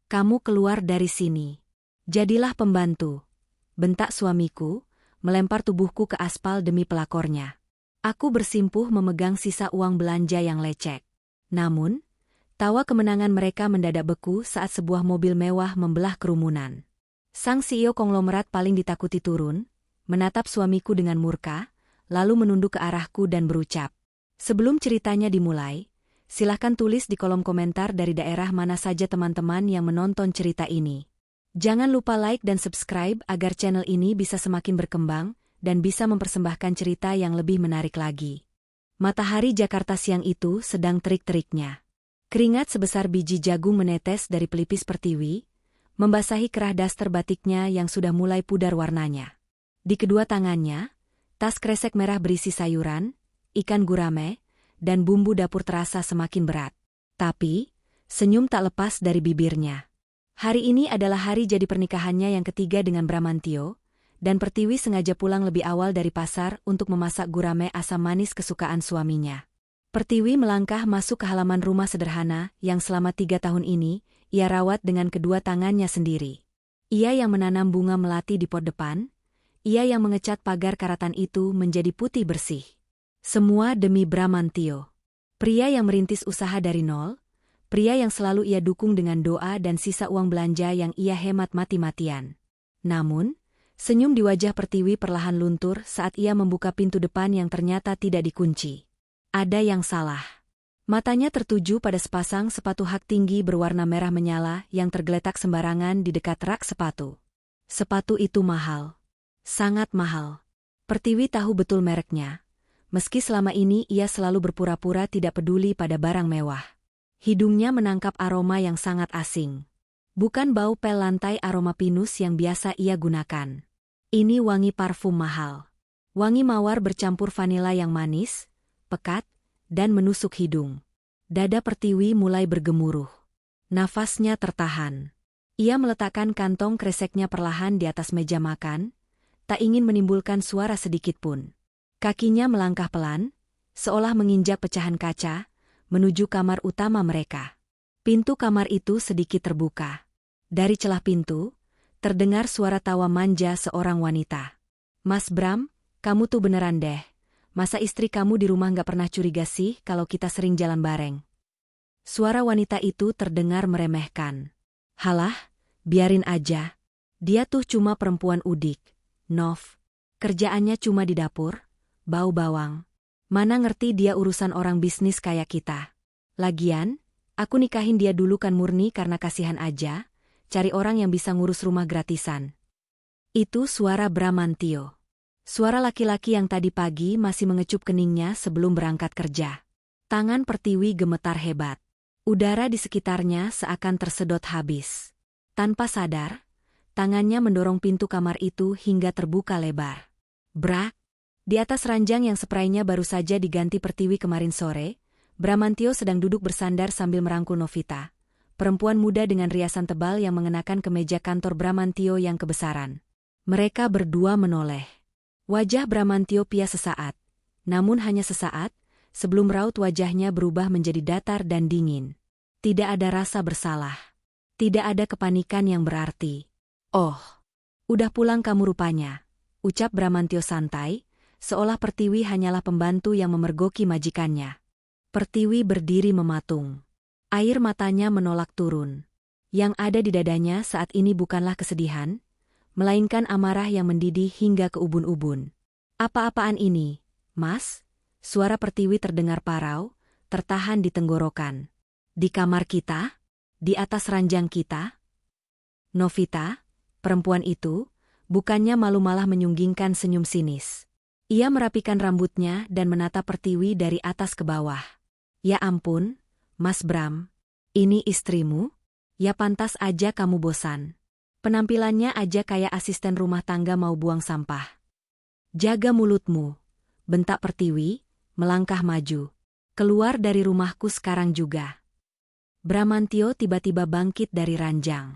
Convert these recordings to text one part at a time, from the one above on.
Kamu keluar dari sini. Jadilah pembantu, bentak suamiku, melempar tubuhku ke aspal demi pelakornya. Aku bersimpuh memegang sisa uang belanja yang lecek. Namun, tawa kemenangan mereka mendadak beku saat sebuah mobil mewah membelah kerumunan. Sang CEO konglomerat paling ditakuti turun, menatap suamiku dengan murka, lalu menunduk ke arahku dan berucap, "Sebelum ceritanya dimulai, silahkan tulis di kolom komentar dari daerah mana saja teman-teman yang menonton cerita ini. Jangan lupa like dan subscribe agar channel ini bisa semakin berkembang dan bisa mempersembahkan cerita yang lebih menarik lagi." Matahari Jakarta siang itu sedang terik-teriknya. Keringat sebesar biji jagung menetes dari pelipis Pertiwi, membasahi kerah daster batiknya yang sudah mulai pudar warnanya. Di kedua tangannya, tas kresek merah berisi sayuran, ikan gurame, dan bumbu dapur terasa semakin berat. Tapi, senyum tak lepas dari bibirnya. Hari ini adalah hari jadi pernikahannya yang ketiga dengan Bramantio, dan Pertiwi sengaja pulang lebih awal dari pasar untuk memasak gurame asam manis kesukaan suaminya. Pertiwi melangkah masuk ke halaman rumah sederhana yang selama 3 tahun ini ia rawat dengan kedua tangannya sendiri. Ia yang menanam bunga melati di pot depan, ia yang mengecat pagar karatan itu menjadi putih bersih. Semua demi Bramantio. Pria yang merintis usaha dari nol, pria yang selalu ia dukung dengan doa dan sisa uang belanja yang ia hemat mati-matian. Namun, senyum di wajah Pertiwi perlahan luntur saat ia membuka pintu depan yang ternyata tidak dikunci. Ada yang salah. Matanya tertuju pada sepasang sepatu hak tinggi berwarna merah menyala yang tergeletak sembarangan di dekat rak sepatu. Sepatu itu mahal. Sangat mahal. Pertiwi tahu betul mereknya, meski selama ini ia selalu berpura-pura tidak peduli pada barang mewah. Hidungnya menangkap aroma yang sangat asing. Bukan bau pel lantai aroma pinus yang biasa ia gunakan. Ini wangi parfum mahal. Wangi mawar bercampur vanila yang manis, pekat, dan menusuk hidung. Dada Pertiwi mulai bergemuruh. Nafasnya tertahan. Ia meletakkan kantong kreseknya perlahan di atas meja makan, tak ingin menimbulkan suara sedikit pun. Kakinya melangkah pelan, seolah menginjak pecahan kaca, menuju kamar utama mereka. Pintu kamar itu sedikit terbuka. Dari celah pintu, terdengar suara tawa manja seorang wanita. "Mas Bram, kamu tuh beneran deh. Masa istri kamu di rumah nggak pernah curiga sih kalau kita sering jalan bareng?" Suara wanita itu terdengar meremehkan. "Halah, biarin aja. Dia tuh cuma perempuan udik, Nov. Kerjaannya cuma di dapur, bau bawang. Mana ngerti dia urusan orang bisnis kayak kita. Lagian, aku nikahin dia dulu kan murni karena kasihan aja, cari orang yang bisa ngurus rumah gratisan." Itu suara Bramantio. Suara laki-laki yang tadi pagi masih mengecup keningnya sebelum berangkat kerja. Tangan Pertiwi gemetar hebat. Udara di sekitarnya seakan tersedot habis. Tanpa sadar, tangannya mendorong pintu kamar itu hingga terbuka lebar. Brak! Di atas ranjang yang spraynya baru saja diganti Pertiwi kemarin sore, Bramantio sedang duduk bersandar sambil merangkul Novita, perempuan muda dengan riasan tebal yang mengenakan kemeja kantor Bramantio yang kebesaran. Mereka berdua menoleh. Wajah Bramantio pias sesaat, namun hanya sesaat, sebelum raut wajahnya berubah menjadi datar dan dingin. Tidak ada rasa bersalah. Tidak ada kepanikan yang berarti. "Oh, udah pulang kamu rupanya," ucap Bramantio santai, seolah Pertiwi hanyalah pembantu yang memergoki majikannya. Pertiwi berdiri mematung. Air matanya menolak turun. Yang ada di dadanya saat ini bukanlah kesedihan, melainkan amarah yang mendidih hingga ke ubun-ubun. "Apa-apaan ini, Mas?" Suara Pertiwi terdengar parau, tertahan di tenggorokan. "Di kamar kita? Di atas ranjang kita?" Novita, perempuan itu, bukannya malu malah menyunggingkan senyum sinis. Ia merapikan rambutnya dan menatap Pertiwi dari atas ke bawah. "Ya ampun, Mas Bram. Ini istrimu? Ya pantas aja kamu bosan. Penampilannya aja kayak asisten rumah tangga mau buang sampah." "Jaga mulutmu," bentak Pertiwi, melangkah maju. "Keluar dari rumahku sekarang juga." Bramantio tiba-tiba bangkit dari ranjang.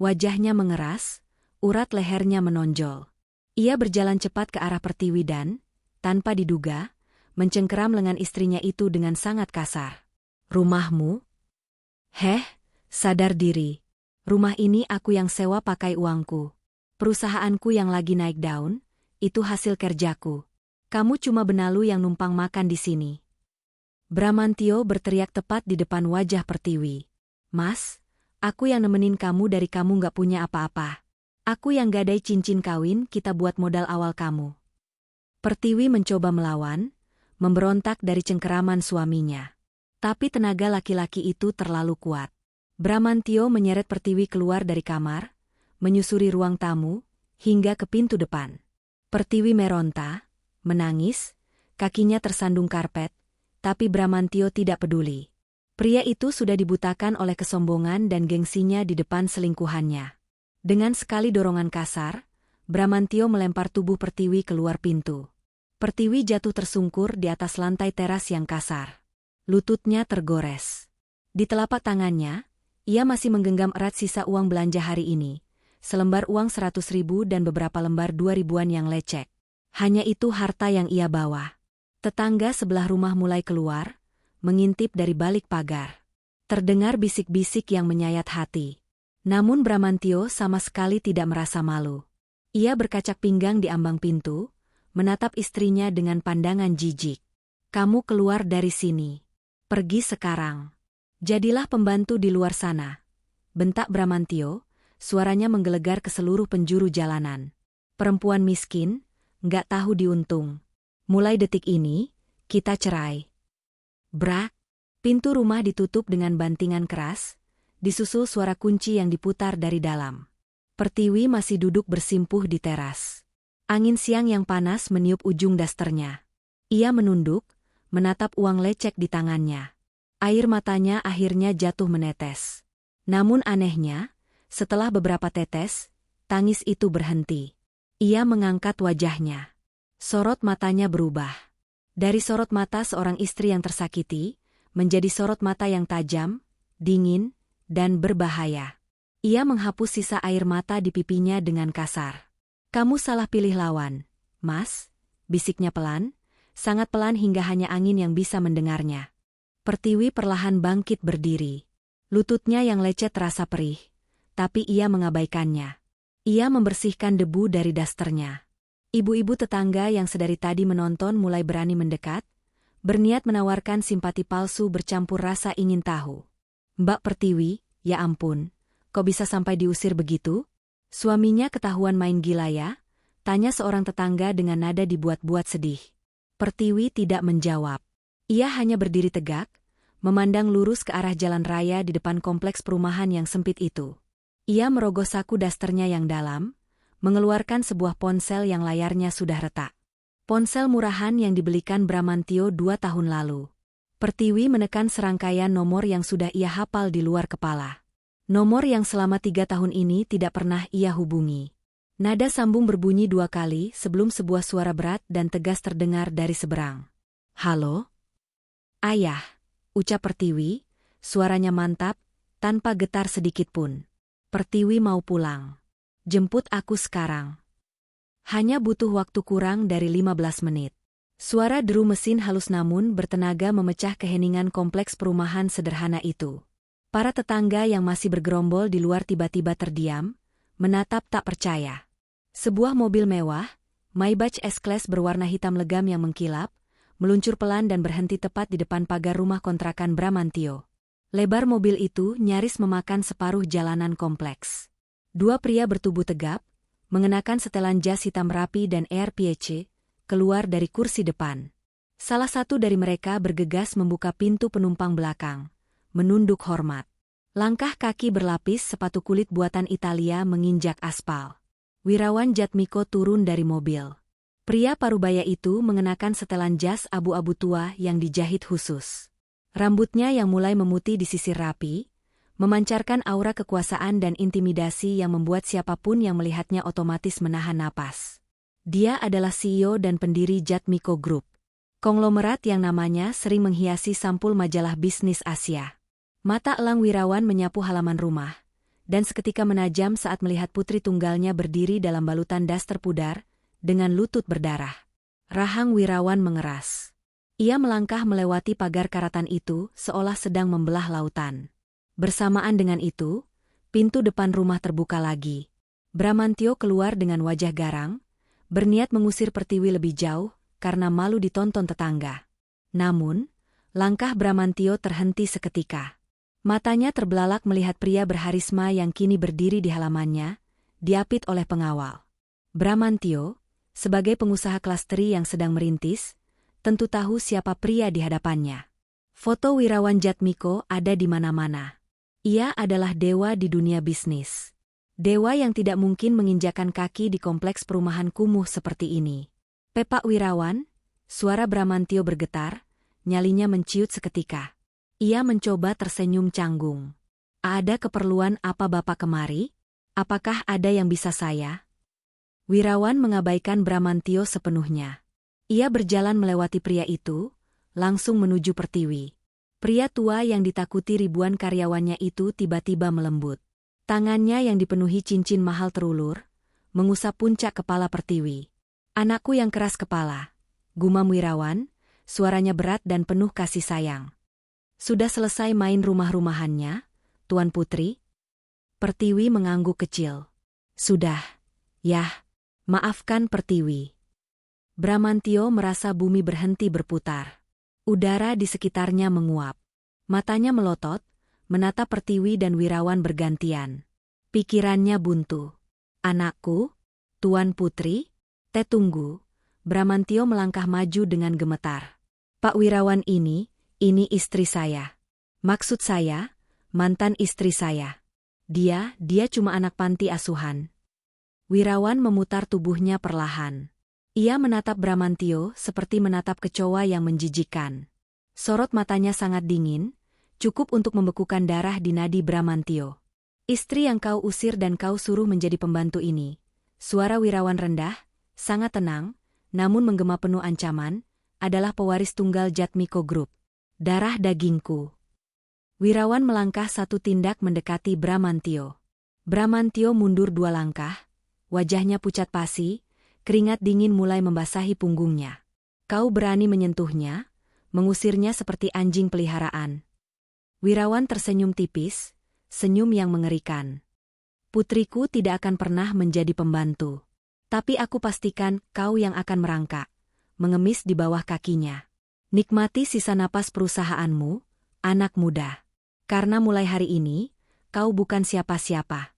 Wajahnya mengeras, urat lehernya menonjol. Ia berjalan cepat ke arah Pertiwi dan, tanpa diduga, mencengkeram lengan istrinya itu dengan sangat kasar. "Rumahmu? Heh, sadar diri. Rumah ini aku yang sewa pakai uangku. Perusahaanku yang lagi naik daun, itu hasil kerjaku. Kamu cuma benalu yang numpang makan di sini. Bramantio berteriak tepat di depan wajah Pertiwi. Mas, aku yang nemenin kamu dari kamu gak punya apa-apa. Aku yang gadai cincin kawin kita buat modal awal kamu. Pertiwi mencoba melawan, memberontak dari cengkeraman suaminya. Tapi tenaga laki-laki itu terlalu kuat. Bramantio menyeret Pertiwi keluar dari kamar, menyusuri ruang tamu, hingga ke pintu depan. Pertiwi meronta, menangis, kakinya tersandung karpet, tapi Bramantio tidak peduli. Pria itu sudah dibutakan oleh kesombongan dan gengsinya di depan selingkuhannya. Dengan sekali dorongan kasar, Bramantio melempar tubuh Pertiwi keluar pintu. Pertiwi jatuh tersungkur di atas lantai teras yang kasar. Lututnya tergores. Di telapak tangannya, ia masih menggenggam erat sisa uang belanja hari ini, selembar uang 100.000 dan beberapa lembar 2.000-an yang lecek. Hanya itu harta yang ia bawa. Tetangga sebelah rumah mulai keluar, mengintip dari balik pagar. Terdengar bisik-bisik yang menyayat hati. Namun Bramantio sama sekali tidak merasa malu. Ia berkacak pinggang di ambang pintu, menatap istrinya dengan pandangan jijik. Kamu keluar dari sini. Pergi sekarang. Jadilah pembantu di luar sana. Bentak Bramantio, suaranya menggelegar ke seluruh penjuru jalanan. Perempuan miskin, nggak tahu diuntung. Mulai detik ini, kita cerai. Brak! Pintu rumah ditutup dengan bantingan keras, disusul suara kunci yang diputar dari dalam. Pertiwi masih duduk bersimpuh di teras. Angin siang yang panas meniup ujung dasternya. Ia menunduk, menatap uang lecek di tangannya. Air matanya akhirnya jatuh menetes. Namun anehnya, setelah beberapa tetes, tangis itu berhenti. Ia mengangkat wajahnya. Sorot matanya berubah. Dari sorot mata seorang istri yang tersakiti, menjadi sorot mata yang tajam, dingin, dan berbahaya. Ia menghapus sisa air mata di pipinya dengan kasar. Kamu salah pilih lawan, Mas, bisiknya pelan, sangat pelan hingga hanya angin yang bisa mendengarnya. Pertiwi perlahan bangkit berdiri. Lututnya yang lecet terasa perih, tapi ia mengabaikannya. Ia membersihkan debu dari dasternya. Ibu-ibu tetangga yang sedari tadi menonton mulai berani mendekat, berniat menawarkan simpati palsu bercampur rasa ingin tahu. Mbak Pertiwi, ya ampun, kok bisa sampai diusir begitu? Suaminya ketahuan main gila ya? Tanya seorang tetangga dengan nada dibuat-buat sedih. Pertiwi tidak menjawab. Ia hanya berdiri tegak, memandang lurus ke arah jalan raya di depan kompleks perumahan yang sempit itu. Ia merogoh saku dasternya yang dalam, mengeluarkan sebuah ponsel yang layarnya sudah retak. Ponsel murahan yang dibelikan Bramantio 2 tahun lalu. Pertiwi menekan serangkaian nomor yang sudah ia hafal di luar kepala. Nomor yang selama 3 tahun ini tidak pernah ia hubungi. Nada sambung berbunyi 2 kali sebelum sebuah suara berat dan tegas terdengar dari seberang. Halo? Ayah, ucap Pertiwi, suaranya mantap, tanpa getar sedikitpun. Pertiwi mau pulang. Jemput aku sekarang. Hanya butuh waktu kurang dari 15 menit. Suara deru mesin halus namun bertenaga memecah keheningan kompleks perumahan sederhana itu. Para tetangga yang masih bergerombol di luar tiba-tiba terdiam, menatap tak percaya. Sebuah mobil mewah, Maybach S-Class berwarna hitam legam yang mengkilap, meluncur pelan dan berhenti tepat di depan pagar rumah kontrakan Bramantio. Lebar mobil itu nyaris memakan separuh jalanan kompleks. 2 pria bertubuh tegap, mengenakan setelan jas hitam rapi dan AirPC, keluar dari kursi depan. Salah satu dari mereka bergegas membuka pintu penumpang belakang. Menunduk hormat. Langkah kaki berlapis sepatu kulit buatan Italia menginjak aspal. Wirawan Jatmiko turun dari mobil. Pria parubaya itu mengenakan setelan jas abu-abu tua yang dijahit khusus. Rambutnya yang mulai memutih disisir rapi, memancarkan aura kekuasaan dan intimidasi yang membuat siapapun yang melihatnya otomatis menahan napas. Dia adalah CEO dan pendiri Jatmiko Group. Konglomerat yang namanya sering menghiasi sampul majalah bisnis Asia. Mata elang Wirawan menyapu halaman rumah, dan seketika menajam saat melihat putri tunggalnya berdiri dalam balutan daster pudar, dengan lutut berdarah. Rahang Wirawan mengeras. Ia melangkah melewati pagar karatan itu seolah sedang membelah lautan. Bersamaan dengan itu, Pintu depan rumah terbuka lagi. Bramantio keluar dengan wajah garang, berniat mengusir Pertiwi lebih jauh karena malu ditonton tetangga. Namun, langkah Bramantio terhenti seketika. Matanya terbelalak melihat pria berharisma yang kini berdiri di halamannya, diapit oleh pengawal. Bramantio, sebagai pengusaha kelas teri yang sedang merintis, tentu tahu siapa pria di hadapannya. Foto Wirawan Jatmiko ada di mana-mana. Ia adalah dewa di dunia bisnis. Dewa yang tidak mungkin menginjakan kaki di kompleks perumahan kumuh seperti ini. Pak Wirawan, suara Bramantio bergetar, nyalinya menciut seketika. Ia mencoba tersenyum canggung. Ada keperluan apa Bapak kemari? Apakah ada yang bisa saya? Wirawan mengabaikan Bramantio sepenuhnya. Ia berjalan melewati pria itu, langsung menuju Pertiwi. Pria tua yang ditakuti ribuan karyawannya itu tiba-tiba melembut. Tangannya yang dipenuhi cincin mahal terulur, mengusap puncak kepala Pertiwi. Anakku yang keras kepala, gumam Wirawan, suaranya berat dan penuh kasih sayang. Sudah selesai main rumah-rumahannya, Tuan Putri? Pertiwi mengangguk kecil. Sudah, yah, maafkan Pertiwi. Bramantio merasa bumi berhenti berputar. Udara di sekitarnya menguap. Matanya melotot, menatap Pertiwi dan Wirawan bergantian. Pikirannya buntu. Anakku, Tuan Putri? Tunggu. Bramantio melangkah maju dengan gemetar. Pak Wirawan ini istri saya. Maksud saya, mantan istri saya. Dia cuma anak panti asuhan. Wirawan memutar tubuhnya perlahan. Ia menatap Bramantio seperti menatap kecoa yang menjijikkan. Sorot matanya sangat dingin, cukup untuk membekukan darah di nadi Bramantio. Istri yang kau usir dan kau suruh menjadi pembantu ini. Suara Wirawan rendah, sangat tenang, namun menggema penuh ancaman, adalah pewaris tunggal Jatmiko Group. Darah dagingku. Wirawan melangkah satu tindak mendekati Bramantio. Bramantio mundur 2 langkah, wajahnya pucat pasi, keringat dingin mulai membasahi punggungnya. Kau berani menyentuhnya, mengusirnya seperti anjing peliharaan. Wirawan tersenyum tipis, senyum yang mengerikan. Putriku tidak akan pernah menjadi pembantu. Tapi aku pastikan kau yang akan merangkak, mengemis di bawah kakinya. Nikmati sisa napas perusahaanmu, anak muda. Karena mulai hari ini, kau bukan siapa-siapa.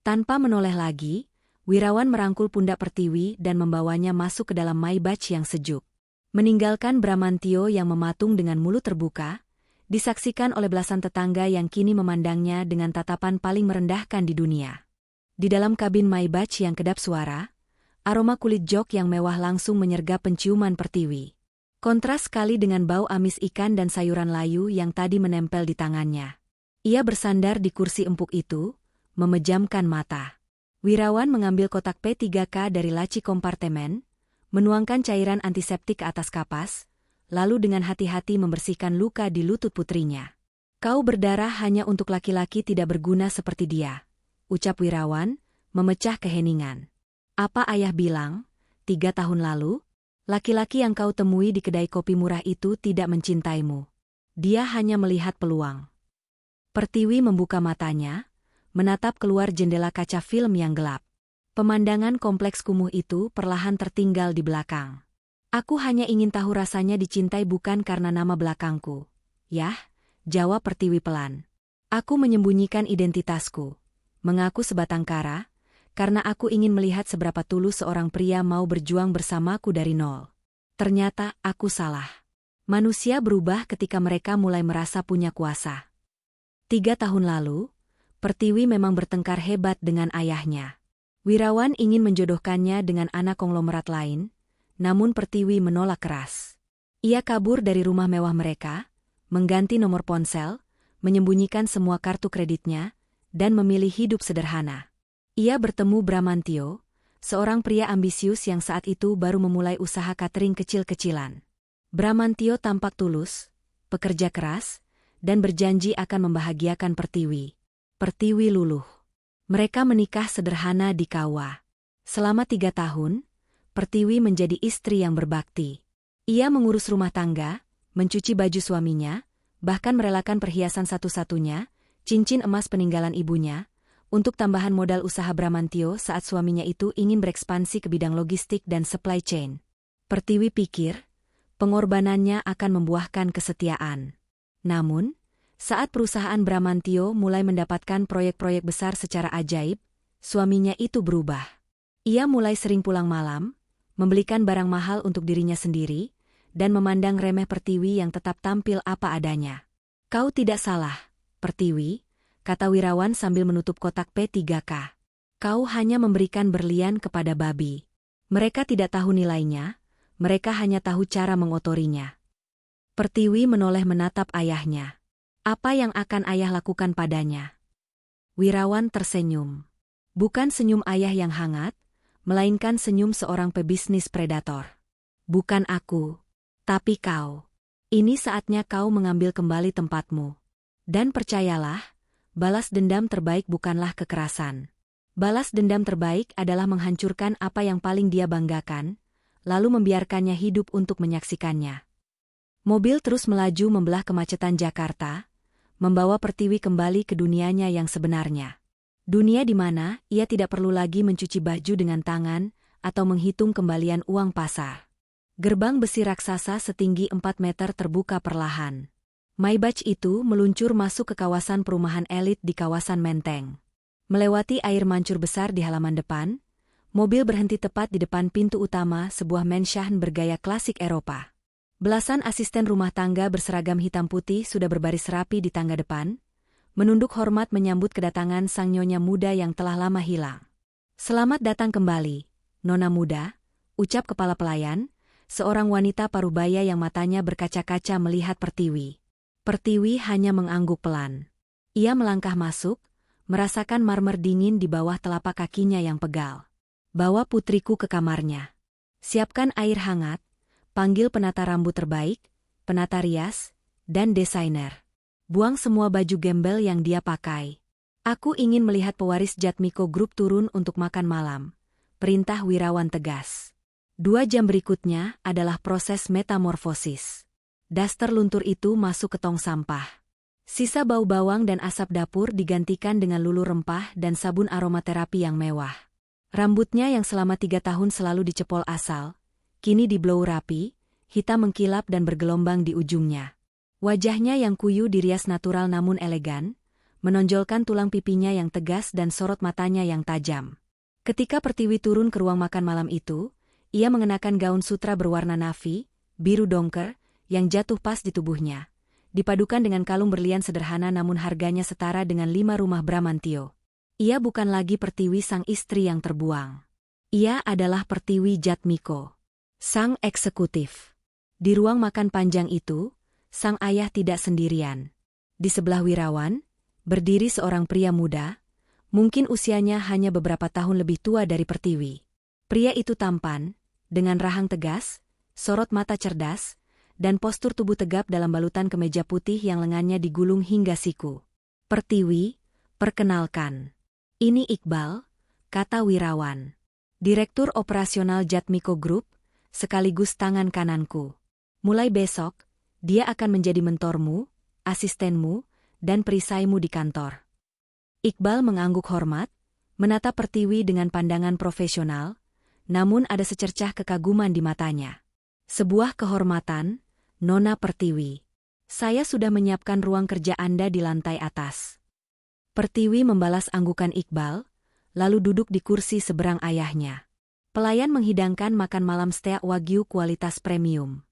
Tanpa menoleh lagi, Wirawan merangkul pundak Pertiwi dan membawanya masuk ke dalam Maybach yang sejuk. Meninggalkan Bramantio yang mematung dengan mulut terbuka, disaksikan oleh belasan tetangga yang kini memandangnya dengan tatapan paling merendahkan di dunia. Di dalam kabin Maybach yang kedap suara, aroma kulit jok yang mewah langsung menyergap penciuman Pertiwi. Kontras sekali dengan bau amis ikan dan sayuran layu yang tadi menempel di tangannya. Ia bersandar di kursi empuk itu, memejamkan mata. Wirawan mengambil kotak P3K dari laci kompartemen, menuangkan cairan antiseptik ke atas kapas, lalu dengan hati-hati membersihkan luka di lutut putrinya. Kau berdarah hanya untuk laki-laki tidak berguna seperti dia, ucap Wirawan, memecah keheningan. Apa ayah bilang, 3 tahun lalu, laki-laki yang kau temui di kedai kopi murah itu tidak mencintaimu. Dia hanya melihat peluang. Pertiwi membuka matanya, menatap keluar jendela kaca film yang gelap. Pemandangan kompleks kumuh itu perlahan tertinggal di belakang. Aku hanya ingin tahu rasanya dicintai bukan karena nama belakangku. Yah, jawab Pertiwi pelan. Aku menyembunyikan identitasku, mengaku sebatang kara, karena aku ingin melihat seberapa tulus seorang pria mau berjuang bersamaku dari nol. Ternyata aku salah. Manusia berubah ketika mereka mulai merasa punya kuasa. 3 tahun lalu, Pertiwi memang bertengkar hebat dengan ayahnya. Wirawan ingin menjodohkannya dengan anak konglomerat lain, namun Pertiwi menolak keras. Ia kabur dari rumah mewah mereka, mengganti nomor ponsel, menyembunyikan semua kartu kreditnya, dan memilih hidup sederhana. Ia bertemu Bramantio, seorang pria ambisius yang saat itu baru memulai usaha catering kecil-kecilan. Bramantio tampak tulus, pekerja keras, dan berjanji akan membahagiakan Pertiwi. Pertiwi luluh. Mereka menikah sederhana di Kawa. Selama 3 tahun, Pertiwi menjadi istri yang berbakti. Ia mengurus rumah tangga, mencuci baju suaminya, bahkan merelakan perhiasan satu-satunya, cincin emas peninggalan ibunya, untuk tambahan modal usaha Bramantio saat suaminya itu ingin berekspansi ke bidang logistik dan supply chain. Pertiwi pikir, pengorbanannya akan membuahkan kesetiaan. Namun, saat perusahaan Bramantio mulai mendapatkan proyek-proyek besar secara ajaib, suaminya itu berubah. Ia mulai sering pulang malam, membelikan barang mahal untuk dirinya sendiri, dan memandang remeh Pertiwi yang tetap tampil apa adanya. "Kau tidak salah, Pertiwi," kata Wirawan sambil menutup kotak P3K. "Kau hanya memberikan berlian kepada babi. Mereka tidak tahu nilainya, mereka hanya tahu cara mengotorinya." Pertiwi menoleh menatap ayahnya. Apa yang akan ayah lakukan padanya? Wirawan tersenyum. Bukan senyum ayah yang hangat, melainkan senyum seorang pebisnis predator. "Bukan aku, tapi kau. Ini saatnya kau mengambil kembali tempatmu. Dan percayalah, balas dendam terbaik bukanlah kekerasan. Balas dendam terbaik adalah menghancurkan apa yang paling dia banggakan, lalu membiarkannya hidup untuk menyaksikannya." Mobil terus melaju membelah kemacetan Jakarta, membawa Pertiwi kembali ke dunianya yang sebenarnya. Dunia di mana ia tidak perlu lagi mencuci baju dengan tangan atau menghitung kembalian uang pasar. Gerbang besi raksasa setinggi 4 meter terbuka perlahan. Maybach itu meluncur masuk ke kawasan perumahan elit di kawasan Menteng. Melewati air mancur besar di halaman depan, mobil berhenti tepat di depan pintu utama sebuah mansion bergaya klasik Eropa. Belasan asisten rumah tangga berseragam hitam putih sudah berbaris rapi di tangga depan, menunduk hormat menyambut kedatangan sang nyonya muda yang telah lama hilang. "Selamat datang kembali, Nona muda," ucap kepala pelayan, seorang wanita parubaya yang matanya berkaca-kaca melihat Pertiwi. Pertiwi hanya mengangguk pelan. Ia melangkah masuk, merasakan marmer dingin di bawah telapak kakinya yang pegal. "Bawa putriku ke kamarnya. Siapkan air hangat, panggil penata rambut terbaik, penata rias, dan desainer. Buang semua baju gembel yang dia pakai. Aku ingin melihat pewaris Jatmiko Group turun untuk makan malam," perintah Wirawan tegas. 2 jam berikutnya adalah proses metamorfosis. Daster luntur itu masuk ke tong sampah. Sisa bau bawang dan asap dapur digantikan dengan lulu rempah dan sabun aromaterapi yang mewah. Rambutnya yang selama 3 tahun selalu dicepol asal, kini diblow rapi, hitam mengkilap dan bergelombang di ujungnya. Wajahnya yang kuyu dirias natural namun elegan, menonjolkan tulang pipinya yang tegas dan sorot matanya yang tajam. Ketika Pertiwi turun ke ruang makan malam itu, ia mengenakan gaun sutra berwarna navy, biru dongker, yang jatuh pas di tubuhnya, dipadukan dengan kalung berlian sederhana namun harganya setara dengan 5 rumah Bramantio. Ia bukan lagi Pertiwi sang istri yang terbuang. Ia adalah Pertiwi Jatmiko, sang eksekutif. Di ruang makan panjang itu, sang ayah tidak sendirian. Di sebelah Wirawan, berdiri seorang pria muda, mungkin usianya hanya beberapa tahun lebih tua dari Pertiwi. Pria itu tampan, dengan rahang tegas, sorot mata cerdas, dan postur tubuh tegap dalam balutan kemeja putih yang lengannya digulung hingga siku. "Pertiwi, perkenalkan. Ini Iqbal," kata Wirawan. "Direktur operasional Jatmiko Group, sekaligus tangan kananku. Mulai besok, dia akan menjadi mentormu, asistenmu, dan perisaimu di kantor." Iqbal mengangguk hormat, menatap Pertiwi dengan pandangan profesional, namun ada secercah kekaguman di matanya. "Sebuah kehormatan, Nona Pertiwi. Saya sudah menyiapkan ruang kerja Anda di lantai atas." Pertiwi membalas anggukan Iqbal, lalu duduk di kursi seberang ayahnya. Pelayan menghidangkan makan malam steak wagyu kualitas premium.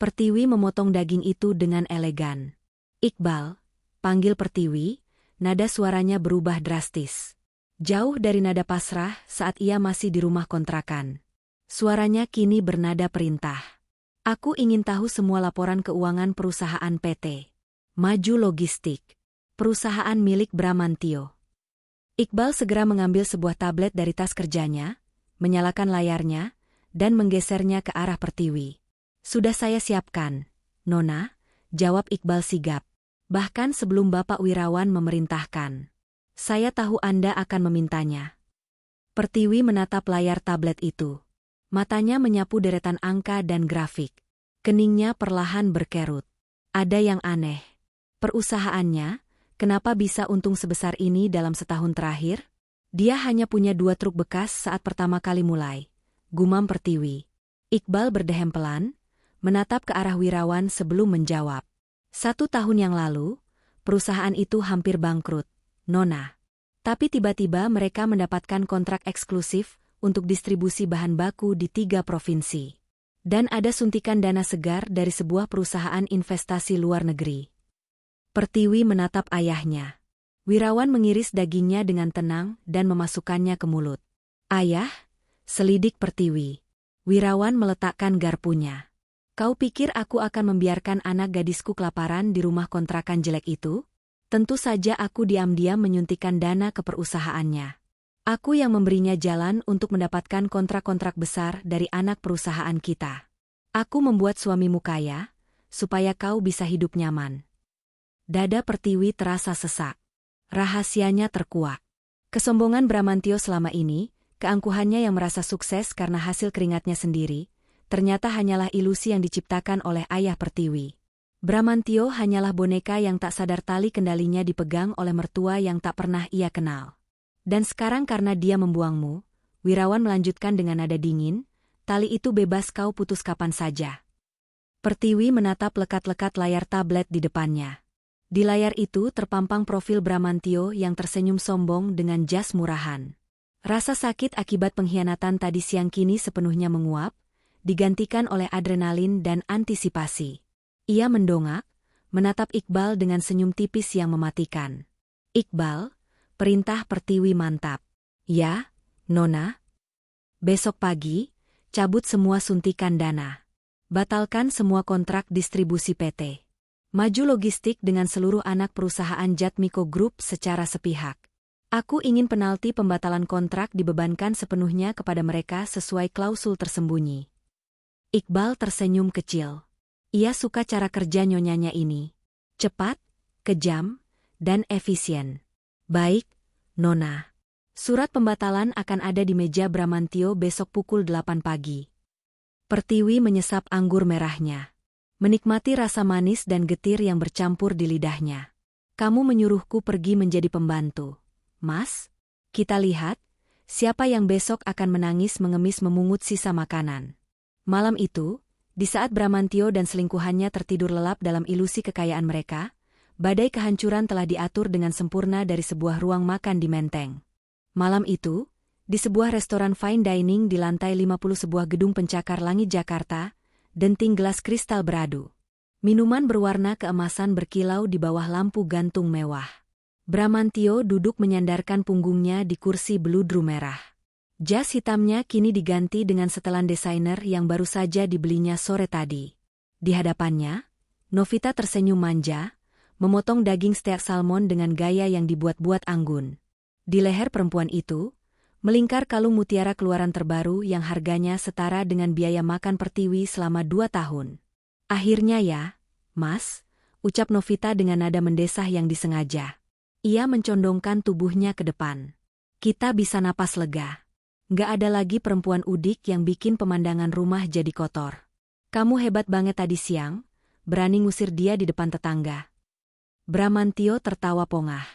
Pertiwi memotong daging itu dengan elegan. "Iqbal," panggil Pertiwi, nada suaranya berubah drastis. Jauh dari nada pasrah saat ia masih di rumah kontrakan. Suaranya kini bernada perintah. "Aku ingin tahu semua laporan keuangan perusahaan PT Maju Logistik, perusahaan milik Bramantio." Iqbal segera mengambil sebuah tablet dari tas kerjanya, menyalakan layarnya, dan menggesernya ke arah Pertiwi. "Sudah saya siapkan, Nona," jawab Iqbal sigap. "Bahkan sebelum Bapak Wirawan memerintahkan. Saya tahu Anda akan memintanya." Pertiwi menatap layar tablet itu. Matanya menyapu deretan angka dan grafik. Keningnya perlahan berkerut. Ada yang aneh. Perusahaannya, kenapa bisa untung sebesar ini dalam setahun terakhir? Dia hanya punya 2 truk bekas saat pertama kali mulai, gumam Pertiwi. Iqbal berdehem pelan, menatap ke arah Wirawan sebelum menjawab. 1 tahun yang lalu, perusahaan itu hampir bangkrut, Nona. Tapi tiba-tiba mereka mendapatkan kontrak eksklusif untuk distribusi bahan baku di 3 provinsi. Dan ada suntikan dana segar dari sebuah perusahaan investasi luar negeri. Pertiwi menatap ayahnya. Wirawan mengiris dagingnya dengan tenang dan memasukkannya ke mulut. Ayah, selidik Pertiwi. Wirawan meletakkan garpunya. Kau pikir aku akan membiarkan anak gadisku kelaparan di rumah kontrakan jelek itu? Tentu saja aku diam-diam menyuntikkan dana ke perusahaannya. Aku yang memberinya jalan untuk mendapatkan kontrak-kontrak besar dari anak perusahaan kita. Aku membuat suamimu kaya, supaya kau bisa hidup nyaman. Dada Pertiwi terasa sesak. Rahasianya terkuak. Kesombongan Bramantio selama ini, keangkuhannya yang merasa sukses karena hasil keringatnya sendiri, ternyata hanyalah ilusi yang diciptakan oleh ayah Pertiwi. Bramantio hanyalah boneka yang tak sadar tali kendalinya dipegang oleh mertua yang tak pernah ia kenal. Dan sekarang karena dia membuangmu, Wirawan melanjutkan dengan nada dingin, tali itu bebas kau putus kapan saja. Pertiwi menatap lekat-lekat layar tablet di depannya. Di layar itu terpampang profil Bramantio yang tersenyum sombong dengan jas murahan. Rasa sakit akibat pengkhianatan tadi siang kini sepenuhnya menguap, digantikan oleh adrenalin dan antisipasi. Ia mendongak, menatap Iqbal dengan senyum tipis yang mematikan. Iqbal, perintah Pertiwi mantap. Ya, Nona. Besok pagi, cabut semua suntikan dana. Batalkan semua kontrak distribusi PT. Maju logistik dengan seluruh anak perusahaan Jatmiko Group secara sepihak. Aku ingin penalti pembatalan kontrak dibebankan sepenuhnya kepada mereka sesuai klausul tersembunyi. Iqbal tersenyum kecil. Ia suka cara kerja nyonyanya ini. Cepat, kejam, dan efisien. Baik, Nona. Surat pembatalan akan ada di meja Bramantio besok pukul 8 pagi. Pertiwi menyesap anggur merahnya. Menikmati rasa manis dan getir yang bercampur di lidahnya. Kamu menyuruhku pergi menjadi pembantu. Mas, kita lihat, siapa yang besok akan menangis mengemis memungut sisa makanan. Malam itu, di saat Bramantio dan selingkuhannya tertidur lelap dalam ilusi kekayaan mereka, badai kehancuran telah diatur dengan sempurna dari sebuah ruang makan di Menteng. Malam itu, di sebuah restoran fine dining di lantai 50 sebuah gedung pencakar langit Jakarta, denting gelas kristal beradu. Minuman berwarna keemasan berkilau di bawah lampu gantung mewah. Bramantio duduk menyandarkan punggungnya di kursi beludru merah. Jas hitamnya kini diganti dengan setelan desainer yang baru saja dibelinya sore tadi. Di hadapannya, Novita tersenyum manja, memotong daging steak salmon dengan gaya yang dibuat-buat anggun. Di leher perempuan itu, melingkar kalung mutiara keluaran terbaru yang harganya setara dengan biaya makan Pertiwi selama 2 tahun. Akhirnya ya, Mas, ucap Novita dengan nada mendesah yang disengaja. Ia mencondongkan tubuhnya ke depan. Kita bisa napas lega. Nggak ada lagi perempuan udik yang bikin pemandangan rumah jadi kotor. Kamu hebat banget tadi siang, berani ngusir dia di depan tetangga. Bramantio tertawa pongah.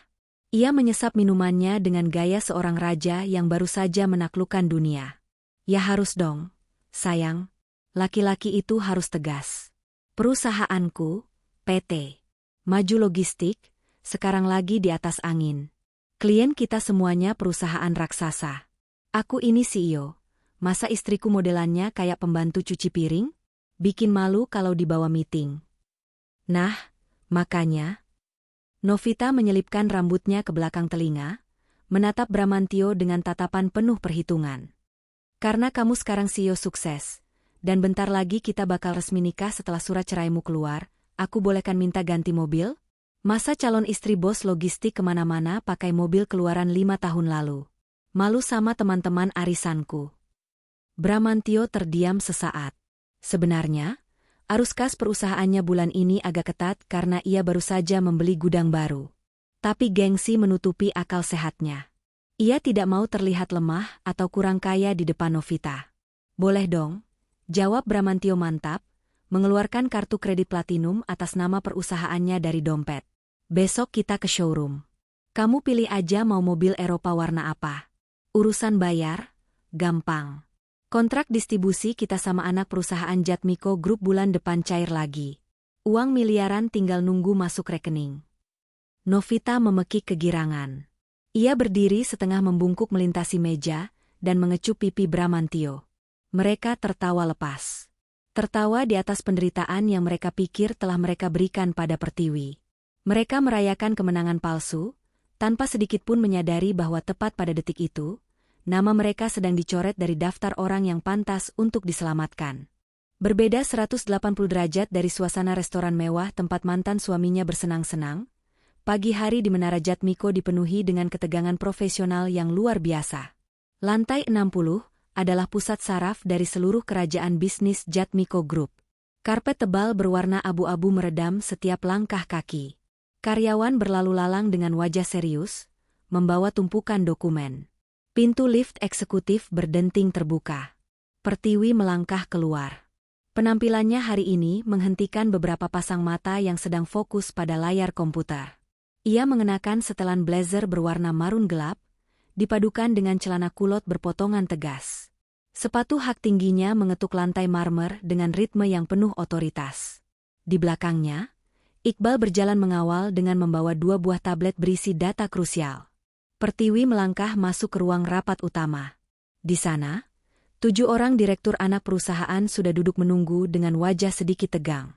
Ia menyesap minumannya dengan gaya seorang raja yang baru saja menaklukkan dunia. Ya harus dong, sayang. Laki-laki itu harus tegas. Perusahaanku, PT Maju Logistik, sekarang lagi di atas angin. Klien kita semuanya perusahaan raksasa. Aku ini CEO, masa istriku modelannya kayak pembantu cuci piring? Bikin malu kalau dibawa meeting. Nah, makanya... Novita menyelipkan rambutnya ke belakang telinga, menatap Bramantio dengan tatapan penuh perhitungan. Karena kamu sekarang CEO sukses, dan bentar lagi kita bakal resmi nikah setelah surat ceraimu keluar, aku bolehkan minta ganti mobil? Masa calon istri bos logistik kemana-mana pakai mobil keluaran 5 tahun lalu? Malu sama teman-teman arisanku. Bramantio terdiam sesaat. Sebenarnya, arus kas perusahaannya bulan ini agak ketat karena ia baru saja membeli gudang baru. Tapi gengsi menutupi akal sehatnya. Ia tidak mau terlihat lemah atau kurang kaya di depan Novita. Boleh dong, jawab Bramantio mantap, mengeluarkan kartu kredit platinum atas nama perusahaannya dari dompet. Besok kita ke showroom. Kamu pilih aja mau mobil Eropa warna apa. Urusan bayar, gampang. Kontrak distribusi kita sama anak perusahaan Jatmiko Group bulan depan cair lagi. Uang miliaran tinggal nunggu masuk rekening. Novita memekik kegirangan. Ia berdiri setengah membungkuk melintasi meja dan mengecup pipi Bramantio. Mereka tertawa lepas. Tertawa di atas penderitaan yang mereka pikir telah mereka berikan pada Pertiwi. Mereka merayakan kemenangan palsu, tanpa sedikit pun menyadari bahwa tepat pada detik itu, nama mereka sedang dicoret dari daftar orang yang pantas untuk diselamatkan. Berbeda 180 derajat dari suasana restoran mewah tempat mantan suaminya bersenang-senang, pagi hari di Menara Jatmiko dipenuhi dengan ketegangan profesional yang luar biasa. Lantai 60 adalah pusat saraf dari seluruh kerajaan bisnis Jatmiko Group. Karpet tebal berwarna abu-abu meredam setiap langkah kaki. Karyawan berlalu lalang dengan wajah serius, membawa tumpukan dokumen. Pintu lift eksekutif berdenting terbuka. Pertiwi melangkah keluar. Penampilannya hari ini menghentikan beberapa pasang mata yang sedang fokus pada layar komputer. Ia mengenakan setelan blazer berwarna marun gelap, dipadukan dengan celana kulot berpotongan tegas. Sepatu hak tingginya mengetuk lantai marmer dengan ritme yang penuh otoritas. Di belakangnya, Iqbal berjalan mengawal dengan membawa 2 buah tablet berisi data krusial. Pertiwi melangkah masuk ke ruang rapat utama. Di sana, 7 orang direktur anak perusahaan sudah duduk menunggu dengan wajah sedikit tegang.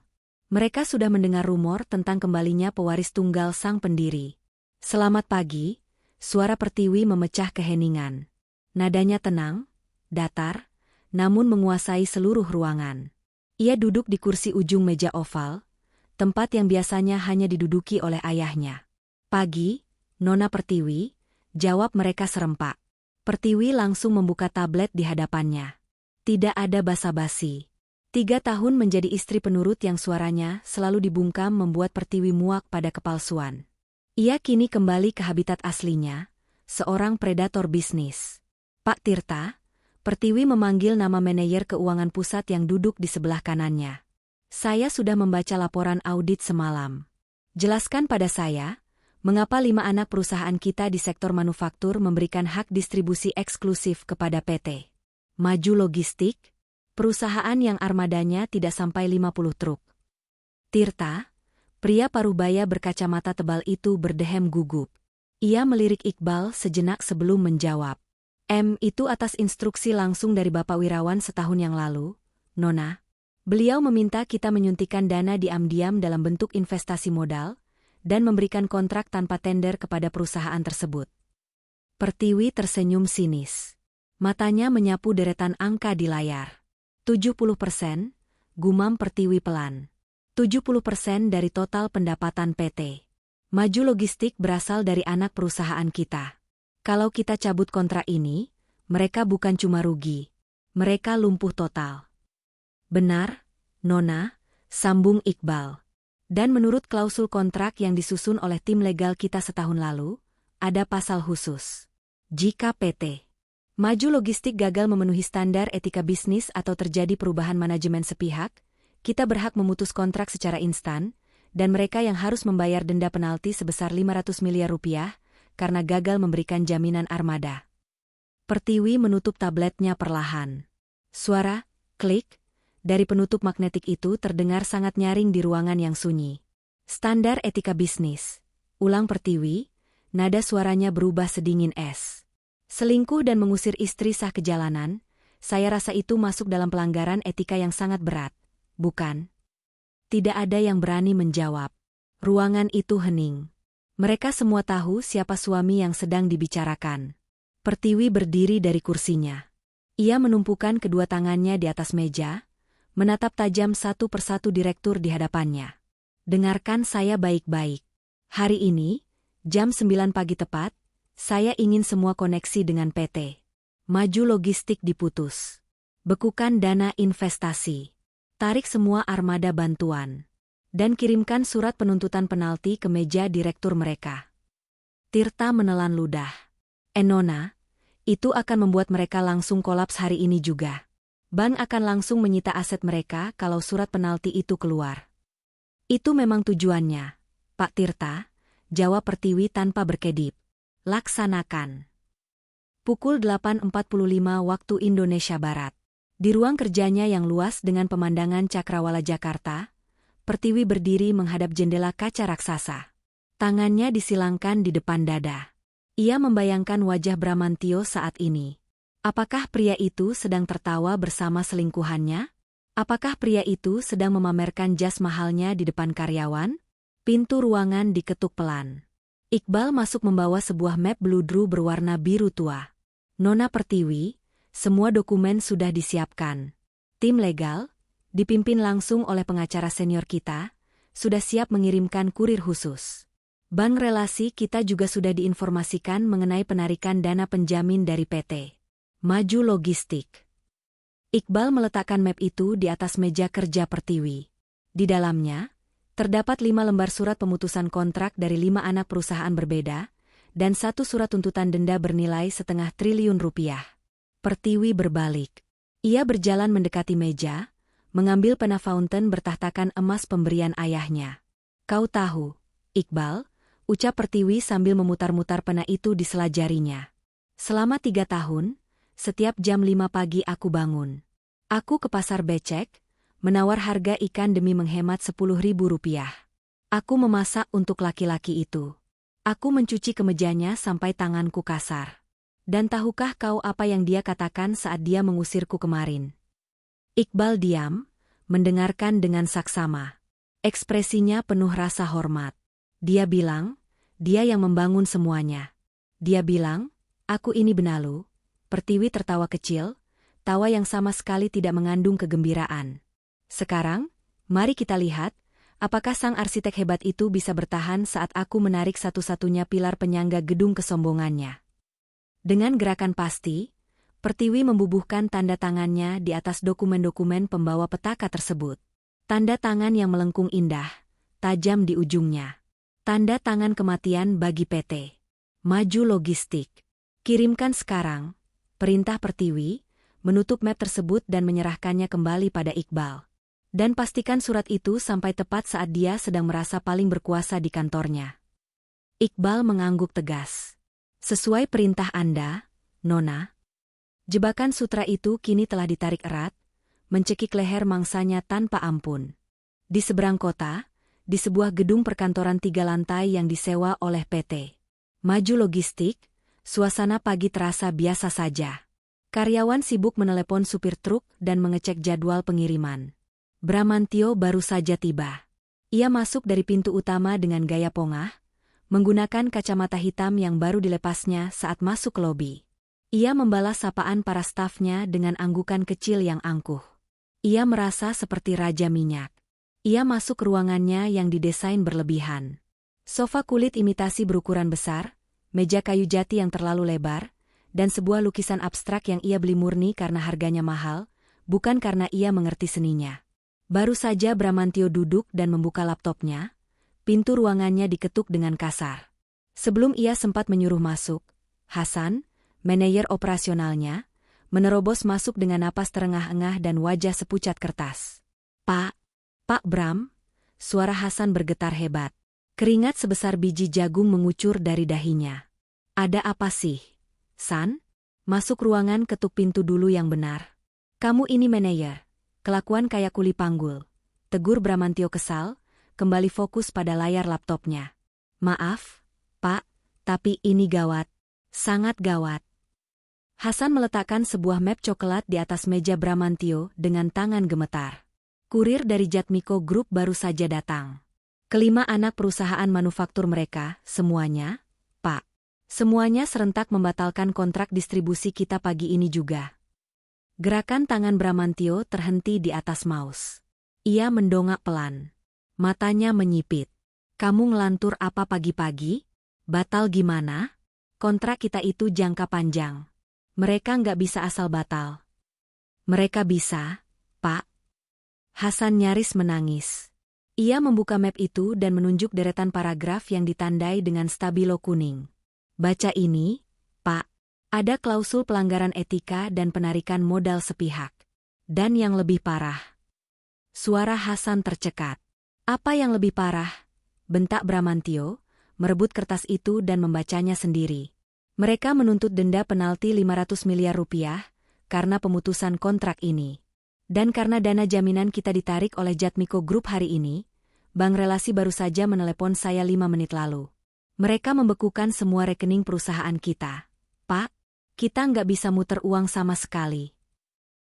Mereka sudah mendengar rumor tentang kembalinya pewaris tunggal sang pendiri. Selamat pagi. Suara Pertiwi memecah keheningan. Nadanya tenang, datar, namun menguasai seluruh ruangan. Ia duduk di kursi ujung meja oval, tempat yang biasanya hanya diduduki oleh ayahnya. Pagi, Nona Pertiwi, jawab mereka serempak. Pertiwi langsung membuka tablet di hadapannya. Tidak ada basa-basi. 3 tahun menjadi istri penurut yang suaranya selalu dibungkam membuat Pertiwi muak pada kepalsuan. Ia kini kembali ke habitat aslinya, seorang predator bisnis. Pak Tirta, Pertiwi memanggil nama manajer keuangan pusat yang duduk di sebelah kanannya. Saya sudah membaca laporan audit semalam. Jelaskan pada saya, mengapa 5 anak perusahaan kita di sektor manufaktur memberikan hak distribusi eksklusif kepada PT Maju Logistik, perusahaan yang armadanya tidak sampai 50 truk. Tirta, pria parubaya berkacamata tebal itu berdehem gugup. Ia melirik Iqbal sejenak sebelum menjawab. Itu atas instruksi langsung dari Bapak Wirawan setahun yang lalu, Nona. Beliau meminta kita menyuntikkan dana diam-diam dalam bentuk investasi modal, dan memberikan kontrak tanpa tender kepada perusahaan tersebut. Pertiwi tersenyum sinis. Matanya menyapu deretan angka di layar. 70%, gumam Pertiwi pelan. 70% dari total pendapatan PT Maju Logistik berasal dari anak perusahaan kita. Kalau kita cabut kontrak ini, mereka bukan cuma rugi, mereka lumpuh total. Benar, Nona, sambung Iqbal. Dan menurut klausul kontrak yang disusun oleh tim legal kita setahun lalu, ada pasal khusus. Jika PT Maju Logistik gagal memenuhi standar etika bisnis atau terjadi perubahan manajemen sepihak, kita berhak memutus kontrak secara instan, dan mereka yang harus membayar denda penalti sebesar 500 miliar rupiah karena gagal memberikan jaminan armada. Pertiwi menutup tabletnya perlahan. Suara, klik, dari penutup magnetik itu terdengar sangat nyaring di ruangan yang sunyi. Standar etika bisnis. Ulang Pertiwi, nada suaranya berubah sedingin es. Selingkuh dan mengusir istri sah ke jalanan, saya rasa itu masuk dalam pelanggaran etika yang sangat berat. Bukan? Tidak ada yang berani menjawab. Ruangan itu hening. Mereka semua tahu siapa suami yang sedang dibicarakan. Pertiwi berdiri dari kursinya. Ia menumpukan kedua tangannya di atas meja, menatap tajam satu persatu direktur di hadapannya. Dengarkan saya baik-baik. Hari ini, jam 9 pagi tepat, saya ingin semua koneksi dengan PT Maju Logistik diputus. Bekukan dana investasi. Tarik semua armada bantuan. Dan kirimkan surat penuntutan penalti ke meja direktur mereka. Tirta menelan ludah. Nona, itu akan membuat mereka langsung kolaps hari ini juga. Bank akan langsung menyita aset mereka kalau surat penalti itu keluar. Itu memang tujuannya, Pak Tirta, jawab Pertiwi tanpa berkedip. Laksanakan. Pukul 8.45 waktu Indonesia Barat. Di ruang kerjanya yang luas dengan pemandangan Cakrawala Jakarta, Pertiwi berdiri menghadap jendela kaca raksasa. Tangannya disilangkan di depan dada. Ia membayangkan wajah Bramantio saat ini. Apakah pria itu sedang tertawa bersama selingkuhannya? Apakah pria itu sedang memamerkan jas mahalnya di depan karyawan? Pintu ruangan diketuk pelan. Iqbal masuk membawa sebuah map bludru berwarna biru tua. Nona Pertiwi, semua dokumen sudah disiapkan. Tim legal, dipimpin langsung oleh pengacara senior kita, sudah siap mengirimkan kurir khusus. Bank relasi kita juga sudah diinformasikan mengenai penarikan dana penjamin dari PT Maju Logistik. Iqbal meletakkan map itu di atas meja kerja Pertiwi. Di dalamnya, terdapat 5 lembar surat pemutusan kontrak dari 5 anak perusahaan berbeda, dan 1 surat tuntutan denda bernilai setengah triliun rupiah. Pertiwi berbalik. Ia berjalan mendekati meja, mengambil pena fountain bertahtakan emas pemberian ayahnya. Kau tahu, Iqbal, ucap Pertiwi sambil memutar-mutar pena itu di sela jarinya. Selama 3 tahun, setiap jam 5 pagi aku bangun. Aku ke pasar becek, menawar harga ikan demi menghemat Rp10.000. Aku memasak untuk laki-laki itu. Aku mencuci kemejanya sampai tanganku kasar. Dan tahukah kau apa yang dia katakan saat dia mengusirku kemarin? Iqbal diam, mendengarkan dengan saksama. Ekspresinya penuh rasa hormat. Dia bilang, dia yang membangun semuanya. Dia bilang, aku ini benalu. Pertiwi tertawa kecil, tawa yang sama sekali tidak mengandung kegembiraan. Sekarang, mari kita lihat, apakah sang arsitek hebat itu bisa bertahan saat aku menarik satu-satunya pilar penyangga gedung kesombongannya. Dengan gerakan pasti, Pertiwi membubuhkan tanda tangannya di atas dokumen-dokumen pembawa petaka tersebut. Tanda tangan yang melengkung indah, tajam di ujungnya. Tanda tangan kematian bagi PT Maju Logistik. Kirimkan sekarang, perintah Pertiwi, menutup map tersebut dan menyerahkannya kembali pada Iqbal. Dan pastikan surat itu sampai tepat saat dia sedang merasa paling berkuasa di kantornya. Iqbal mengangguk tegas. Sesuai perintah Anda, Nona. Jebakan sutra itu kini telah ditarik erat, mencekik leher mangsanya tanpa ampun. Di seberang kota, di sebuah gedung perkantoran 3 lantai yang disewa oleh PT Maju Logistik, suasana pagi terasa biasa saja. Karyawan sibuk menelepon supir truk dan mengecek jadwal pengiriman. Bramantio baru saja tiba. Ia masuk dari pintu utama dengan gaya pongah, menggunakan kacamata hitam yang baru dilepasnya saat masuk ke lobi. Ia membalas sapaan para stafnya dengan anggukan kecil yang angkuh. Ia merasa seperti raja minyak. Ia masuk ke ruangannya yang didesain berlebihan. Sofa kulit imitasi berukuran besar, meja kayu jati yang terlalu lebar, dan sebuah lukisan abstrak yang ia beli murni karena harganya mahal, bukan karena ia mengerti seninya. Baru saja Bramantio duduk dan membuka laptopnya, pintu ruangannya diketuk dengan kasar. Sebelum ia sempat menyuruh masuk, Hasan, manajer operasionalnya, menerobos masuk dengan napas terengah-engah dan wajah sepucat kertas. Pak Bram, suara Hasan bergetar hebat. Keringat sebesar biji jagung mengucur dari dahinya. Ada apa sih, San? Masuk ruangan ketuk pintu dulu yang benar. Kamu ini manajer. Kelakuan kayak kuli panggul. Tegur Bramantio kesal, kembali fokus pada layar laptopnya. Maaf, Pak, tapi ini gawat. Sangat gawat. Hasan meletakkan sebuah map coklat di atas meja Bramantio dengan tangan gemetar. Kurir dari Jatmiko Group baru saja datang. Kelima anak perusahaan manufaktur mereka, semuanya, Pak. Semuanya serentak membatalkan kontrak distribusi kita pagi ini juga. Gerakan tangan Bramantio terhenti di atas mouse. Ia mendongak pelan. Matanya menyipit. Kamu ngelantur apa pagi-pagi? Batal gimana? Kontrak kita itu jangka panjang. Mereka nggak bisa asal batal. Mereka bisa, Pak. Hasan nyaris menangis. Ia membuka map itu dan menunjuk deretan paragraf yang ditandai dengan stabilo kuning. Baca ini, Pak. Ada klausul pelanggaran etika dan penarikan modal sepihak. Dan yang lebih parah. Suara Hasan tercekat. Apa yang lebih parah? Bentak Bramantio, merebut kertas itu dan membacanya sendiri. Mereka menuntut denda penalti 500 miliar rupiah karena pemutusan kontrak ini. Dan karena dana jaminan kita ditarik oleh Jatmiko Group hari ini, Bank Relasi baru saja menelepon saya 5 menit lalu. Mereka membekukan semua rekening perusahaan kita. Pak, kita nggak bisa muter uang sama sekali.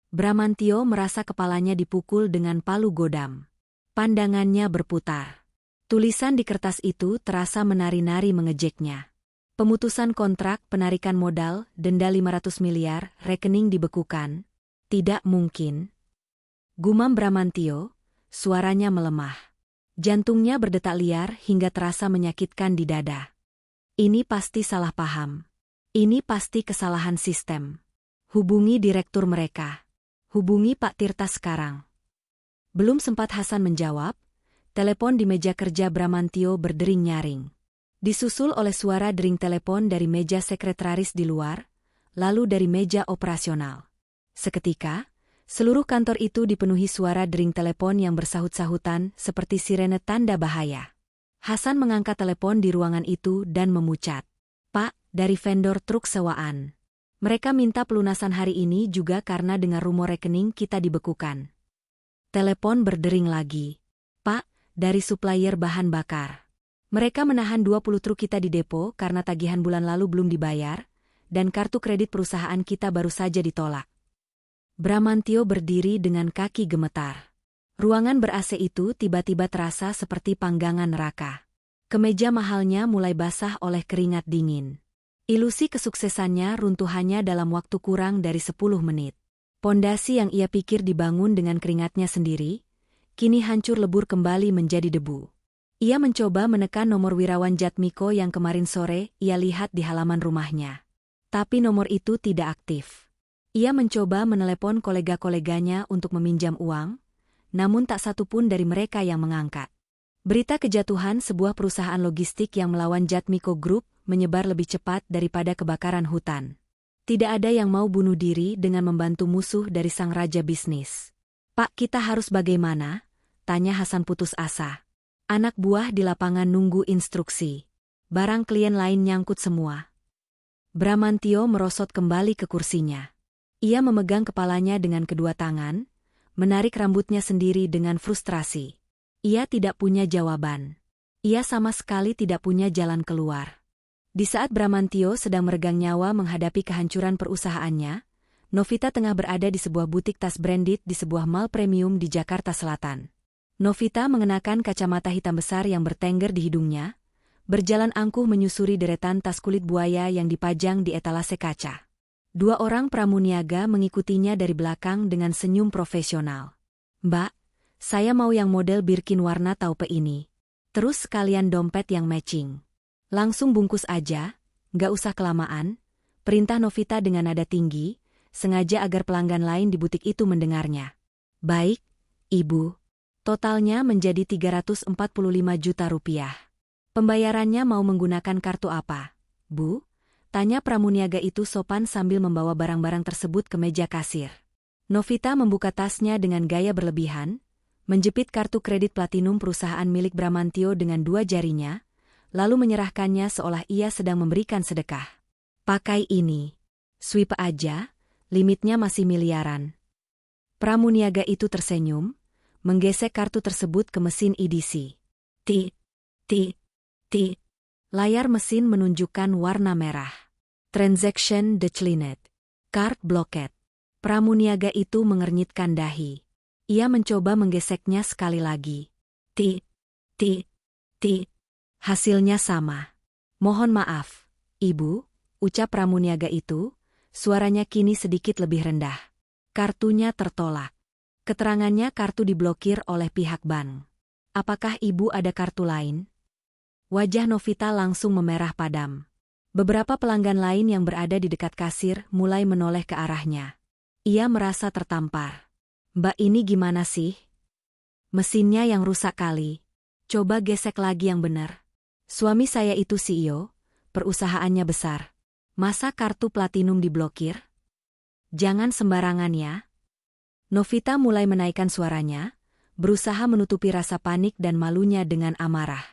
Bramantio merasa kepalanya dipukul dengan palu godam. Pandangannya berputar. Tulisan di kertas itu terasa menari-nari mengejeknya. Pemutusan kontrak, penarikan modal, denda 500 miliar, rekening dibekukan. Tidak mungkin. Gumam Bramantio, suaranya melemah. Jantungnya berdetak liar hingga terasa menyakitkan di dada. Ini pasti salah paham. Ini pasti kesalahan sistem. Hubungi direktur mereka. Hubungi Pak Tirta sekarang. Belum sempat Hasan menjawab, telepon di meja kerja Bramantio berdering nyaring. Disusul oleh suara dering telepon dari meja sekretaris di luar, lalu dari meja operasional. Seketika, seluruh kantor itu dipenuhi suara dering telepon yang bersahut-sahutan seperti sirene tanda bahaya. Hasan mengangkat telepon di ruangan itu dan memucat. Pak, dari vendor truk sewaan. Mereka minta pelunasan hari ini juga karena dengar rumor rekening kita dibekukan. Telepon berdering lagi. Pak, dari supplier bahan bakar. Mereka menahan 20 truk kita di depo karena tagihan bulan lalu belum dibayar, dan kartu kredit perusahaan kita baru saja ditolak. Bramantio berdiri dengan kaki gemetar. Ruangan ber-AC itu tiba-tiba terasa seperti panggangan neraka. Kemeja mahalnya mulai basah oleh keringat dingin. Ilusi kesuksesannya runtuh hanya dalam waktu kurang dari 10 menit. Pondasi yang ia pikir dibangun dengan keringatnya sendiri, kini hancur lebur kembali menjadi debu. Ia mencoba menekan nomor wirawan Jatmiko yang kemarin sore ia lihat di halaman rumahnya. Tapi nomor itu tidak aktif. Ia mencoba menelepon kolega-koleganya untuk meminjam uang, namun tak satu pun dari mereka yang mengangkat. Berita kejatuhan sebuah perusahaan logistik yang melawan Jatmiko Group menyebar lebih cepat daripada kebakaran hutan. Tidak ada yang mau bunuh diri dengan membantu musuh dari sang raja bisnis. Pak, kita harus bagaimana? Tanya Hasan putus asa. Anak buah di lapangan nunggu instruksi. Barang klien lain nyangkut semua. Bramantio merosot kembali ke kursinya. Ia memegang kepalanya dengan kedua tangan, menarik rambutnya sendiri dengan frustrasi. Ia tidak punya jawaban. Ia sama sekali tidak punya jalan keluar. Di saat Bramantio sedang meregang nyawa menghadapi kehancuran perusahaannya, Novita tengah berada di sebuah butik tas branded di sebuah mall premium di Jakarta Selatan. Novita mengenakan kacamata hitam besar yang bertengger di hidungnya, berjalan angkuh menyusuri deretan tas kulit buaya yang dipajang di etalase kaca. 2 orang pramuniaga mengikutinya dari belakang dengan senyum profesional. Mbak, saya mau yang model Birkin warna taupe ini. Terus sekalian dompet yang matching. Langsung bungkus aja, nggak usah kelamaan, perintah Novita dengan nada tinggi, sengaja agar pelanggan lain di butik itu mendengarnya. Baik, Ibu. Totalnya menjadi 345 juta rupiah. Pembayarannya mau menggunakan kartu apa, Bu? Tanya pramuniaga itu sopan sambil membawa barang-barang tersebut ke meja kasir. Novita membuka tasnya dengan gaya berlebihan, menjepit kartu kredit platinum perusahaan milik Bramantio dengan 2 jarinya, lalu menyerahkannya seolah ia sedang memberikan sedekah. Pakai ini. Swipe aja, limitnya masih miliaran. Pramuniaga itu tersenyum, menggesek kartu tersebut ke mesin EDC. Tit, tit, tit. Layar mesin menunjukkan warna merah. Transaction declined. Card blocked. Pramuniaga itu mengernyitkan dahi. Ia mencoba menggeseknya sekali lagi. Tit, tit, tit. Hasilnya sama. Mohon maaf, Ibu, ucap pramuniaga itu, suaranya kini sedikit lebih rendah. Kartunya tertolak. Keterangannya kartu diblokir oleh pihak bank. Apakah Ibu ada kartu lain? Wajah Novita langsung memerah padam. Beberapa pelanggan lain yang berada di dekat kasir mulai menoleh ke arahnya. Ia merasa tertampar. Mbak, ini gimana sih? Mesinnya yang rusak kali. Coba gesek lagi yang benar. Suami saya itu CEO, perusahaannya besar. Masa kartu platinum diblokir? Jangan sembarangan ya. Novita mulai menaikkan suaranya, berusaha menutupi rasa panik dan malunya dengan amarah.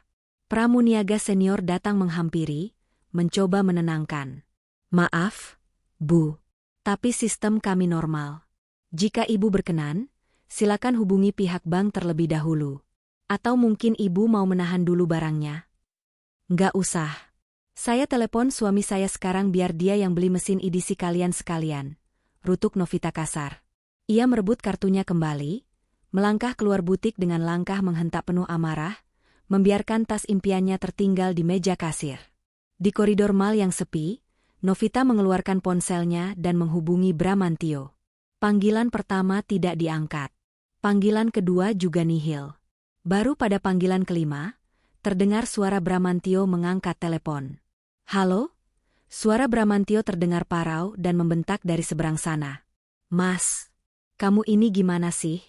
Pramuniaga senior datang menghampiri, mencoba menenangkan. Maaf, Bu. Tapi sistem kami normal. Jika Ibu berkenan, silakan hubungi pihak bank terlebih dahulu. Atau mungkin Ibu mau menahan dulu barangnya? Nggak usah. Saya telepon suami saya sekarang biar dia yang beli mesin edisi kalian sekalian. Rutuk Novita kasar. Ia merebut kartunya kembali, melangkah keluar butik dengan langkah menghentak penuh amarah, membiarkan tas impiannya tertinggal di meja kasir. Di koridor mal yang sepi, Novita mengeluarkan ponselnya dan menghubungi Bramantio. Panggilan pertama tidak diangkat. Panggilan kedua juga nihil. Baru pada panggilan kelima, terdengar suara Bramantio mengangkat telepon. Halo? Suara Bramantio terdengar parau dan membentak dari seberang sana. Mas, kamu ini gimana sih?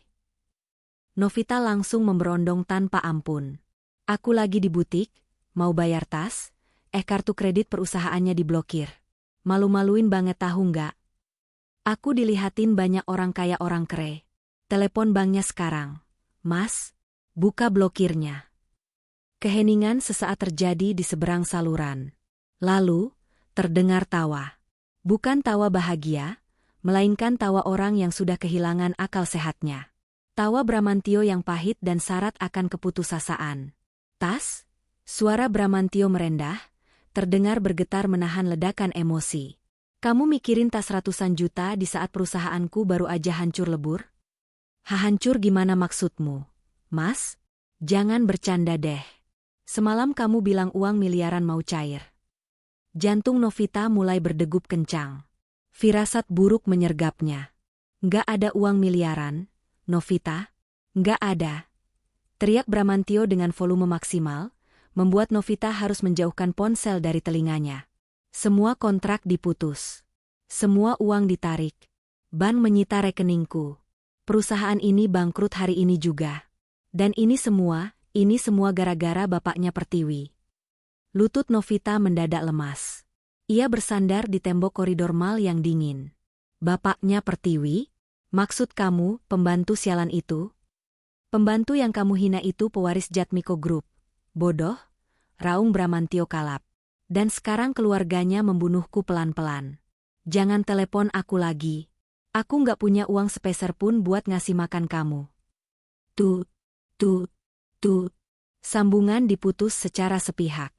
Novita langsung memberondong tanpa ampun. Aku lagi di butik, mau bayar tas, kartu kredit perusahaannya diblokir. Malu-maluin banget tahu nggak? Aku dilihatin banyak orang kaya orang kere. Telepon banknya sekarang. Mas, buka blokirnya. Keheningan sesaat terjadi di seberang saluran. Lalu, terdengar tawa. Bukan tawa bahagia, melainkan tawa orang yang sudah kehilangan akal sehatnya. Tawa Bramantio yang pahit dan syarat akan keputusasaan. Tas? Suara Bramantio merendah, terdengar bergetar menahan ledakan emosi. Kamu mikirin tas ratusan juta di saat perusahaanku baru aja hancur lebur? Hancur gimana maksudmu? Mas? Jangan bercanda deh. Semalam kamu bilang uang miliaran mau cair. Jantung Novita mulai berdegup kencang. Firasat buruk menyergapnya. Nggak ada uang miliaran, Novita. Nggak ada. Teriak Bramantio dengan volume maksimal, membuat Novita harus menjauhkan ponsel dari telinganya. Semua kontrak diputus. Semua uang ditarik. Bank menyita rekeningku. Perusahaan ini bangkrut hari ini juga. Dan ini semua gara-gara bapaknya Pertiwi. Lutut Novita mendadak lemas. Ia bersandar di tembok koridor mal yang dingin. Bapaknya Pertiwi? Maksud kamu, pembantu sialan itu? Pembantu yang kamu hina itu pewaris Jatmiko Group. Bodoh, raung Bramantio kalap. Dan sekarang keluarganya membunuhku pelan-pelan. Jangan telepon aku lagi. Aku nggak punya uang sepeser pun buat ngasih makan kamu. Tuh. Sambungan diputus secara sepihak.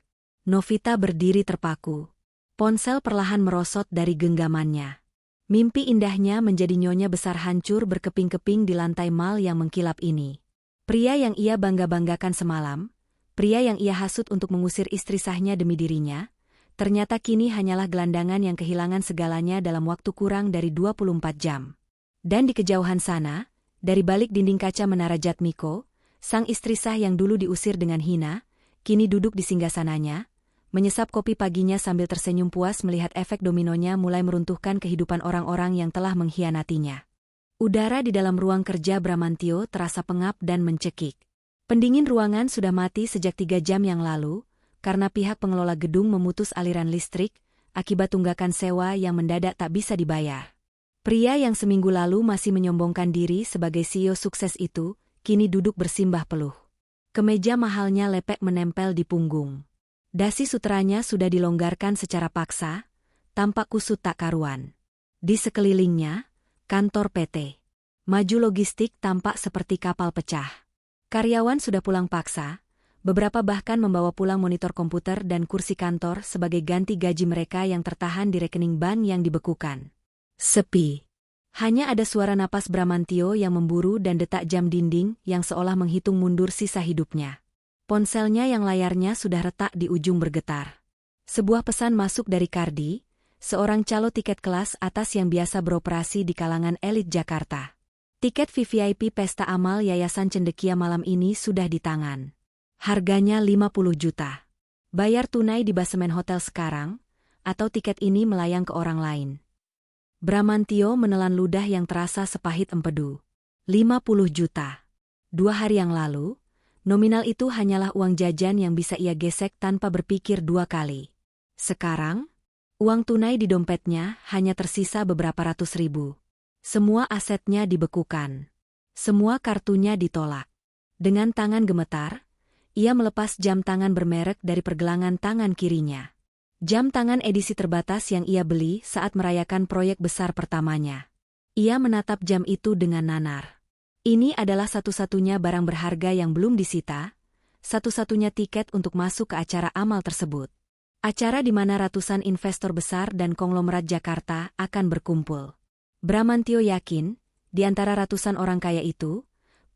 Novita berdiri terpaku. Ponsel perlahan merosot dari genggamannya. Mimpi indahnya menjadi nyonya besar hancur berkeping-keping di lantai mal yang mengkilap ini. Pria yang ia bangga-banggakan semalam, pria yang ia hasut untuk mengusir istri sahnya demi dirinya, ternyata kini hanyalah gelandangan yang kehilangan segalanya dalam waktu kurang dari 24 jam. Dan di kejauhan sana, dari balik dinding kaca menara Jatmiko, sang istri sah yang dulu diusir dengan hina, kini duduk di singgasananya, menyesap kopi paginya sambil tersenyum puas melihat efek dominonya mulai meruntuhkan kehidupan orang-orang yang telah mengkhianatinya. Udara di dalam ruang kerja Bramantio terasa pengap dan mencekik. Pendingin ruangan sudah mati sejak 3 jam yang lalu, karena pihak pengelola gedung memutus aliran listrik, akibat tunggakan sewa yang mendadak tak bisa dibayar. Pria yang seminggu lalu masih menyombongkan diri sebagai CEO sukses itu, kini duduk bersimbah peluh. Kemeja mahalnya lepek menempel di punggung. Dasi sutranya sudah dilonggarkan secara paksa, tampak kusut tak karuan. Di sekelilingnya, kantor PT. Maju logistik tampak seperti kapal pecah. Karyawan sudah pulang paksa, beberapa bahkan membawa pulang monitor komputer dan kursi kantor sebagai ganti gaji mereka yang tertahan di rekening bank yang dibekukan. Sepi. Hanya ada suara napas Bramantio yang memburu dan detak jam dinding yang seolah menghitung mundur sisa hidupnya. Ponselnya yang layarnya sudah retak di ujung bergetar. Sebuah pesan masuk dari Kardi, seorang calo tiket kelas atas yang biasa beroperasi di kalangan elit Jakarta. Tiket VVIP Pesta Amal Yayasan Cendekia malam ini sudah di tangan. Harganya 50 juta. Bayar tunai di basemen hotel sekarang, atau tiket ini melayang ke orang lain. Bramantio menelan ludah yang terasa sepahit empedu. 50 juta. 2 hari yang lalu, nominal itu hanyalah uang jajan yang bisa ia gesek tanpa berpikir 2 kali. Sekarang, uang tunai di dompetnya hanya tersisa beberapa ratus ribu. Semua asetnya dibekukan. Semua kartunya ditolak. Dengan tangan gemetar, Ia melepas jam tangan bermerek dari pergelangan tangan kirinya. Jam tangan edisi terbatas yang ia beli saat merayakan proyek besar pertamanya. Ia menatap jam itu dengan nanar. Ini adalah satu-satunya barang berharga yang belum disita, satu-satunya tiket untuk masuk ke acara amal tersebut. Acara di mana ratusan investor besar dan konglomerat Jakarta akan berkumpul. Bramantyo yakin, di antara ratusan orang kaya itu,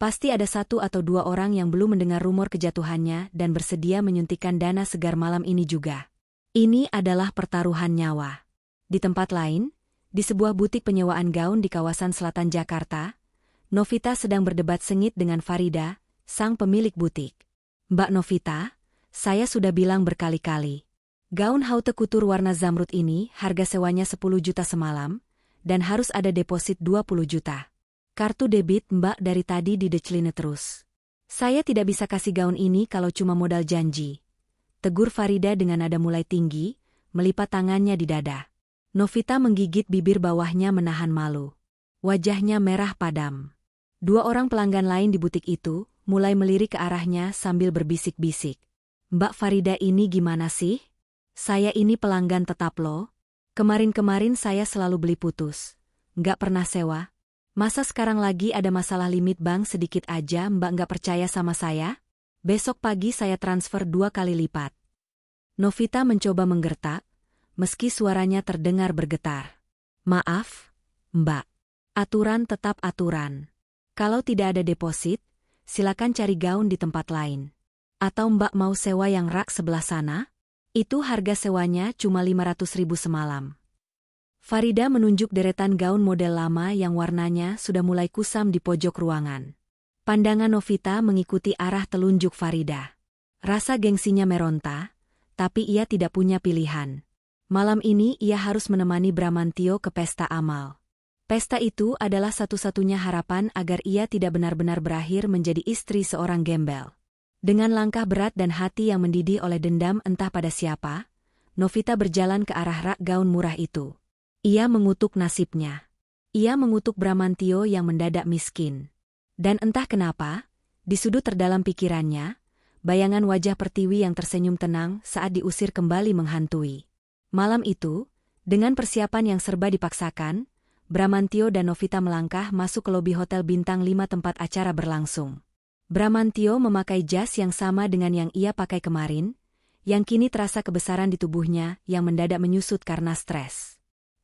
pasti ada satu atau dua orang yang belum mendengar rumor kejatuhannya dan bersedia menyuntikkan dana segar malam ini juga. Ini adalah pertaruhan nyawa. Di tempat lain, di sebuah butik penyewaan gaun di kawasan selatan Jakarta, Novita sedang berdebat sengit dengan Farida, sang pemilik butik. "Mbak Novita, saya sudah bilang berkali-kali. Gaun haute couture warna zamrud ini harga sewanya 10 juta semalam, dan harus ada deposit 20 juta. Kartu debit Mbak dari tadi didecline terus. Saya tidak bisa kasih gaun ini kalau cuma modal janji," tegur Farida dengan nada mulai tinggi, melipat tangannya di dada. Novita menggigit bibir bawahnya menahan malu. Wajahnya merah padam. Dua orang pelanggan lain di butik itu mulai melirik ke arahnya sambil berbisik-bisik. "Mbak Farida ini gimana sih? Saya ini pelanggan tetap loh. Kemarin-kemarin saya selalu beli putus. Nggak pernah sewa. Masa sekarang lagi ada masalah limit bank sedikit aja Mbak nggak percaya sama saya? Besok pagi saya transfer 2 kali lipat." Novita mencoba menggertak, meski suaranya terdengar bergetar. "Maaf, Mbak. Aturan tetap aturan. Kalau tidak ada deposit, silakan cari gaun di tempat lain. Atau Mbak mau sewa yang rak sebelah sana? Itu harga sewanya cuma 500.000 semalam." Farida menunjuk deretan gaun model lama yang warnanya sudah mulai kusam di pojok ruangan. Pandangan Novita mengikuti arah telunjuk Farida. Rasa gengsinya meronta, tapi ia tidak punya pilihan. Malam ini ia harus menemani Bramantyo ke pesta amal. Pesta itu adalah satu-satunya harapan agar ia tidak benar-benar berakhir menjadi istri seorang gembel. Dengan langkah berat dan hati yang mendidih oleh dendam entah pada siapa, Novita berjalan ke arah rak gaun murah itu. Ia mengutuk nasibnya. Ia mengutuk Bramantyo yang mendadak miskin. Dan entah kenapa, di sudut terdalam pikirannya, bayangan wajah Pertiwi yang tersenyum tenang saat diusir kembali menghantui. Malam itu, dengan persiapan yang serba dipaksakan, Bramantyo dan Novita melangkah masuk ke lobi Hotel Bintang 5 tempat acara berlangsung. Bramantyo memakai jas yang sama dengan yang ia pakai kemarin, yang kini terasa kebesaran di tubuhnya yang mendadak menyusut karena stres.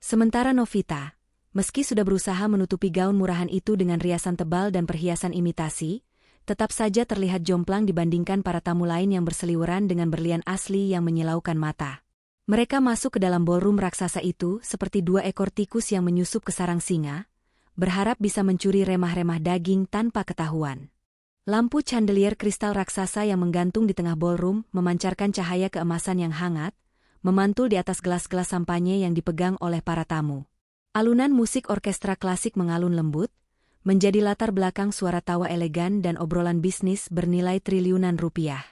Sementara Novita, meski sudah berusaha menutupi gaun murahan itu dengan riasan tebal dan perhiasan imitasi, tetap saja terlihat jomplang dibandingkan para tamu lain yang berseliweran dengan berlian asli yang menyilaukan mata. Mereka masuk ke dalam ballroom raksasa itu seperti 2 ekor tikus yang menyusup ke sarang singa, berharap bisa mencuri remah-remah daging tanpa ketahuan. Lampu chandelier kristal raksasa yang menggantung di tengah ballroom memancarkan cahaya keemasan yang hangat, memantul di atas gelas-gelas sampanye yang dipegang oleh para tamu. Alunan musik orkestra klasik mengalun lembut, menjadi latar belakang suara tawa elegan dan obrolan bisnis bernilai triliunan rupiah.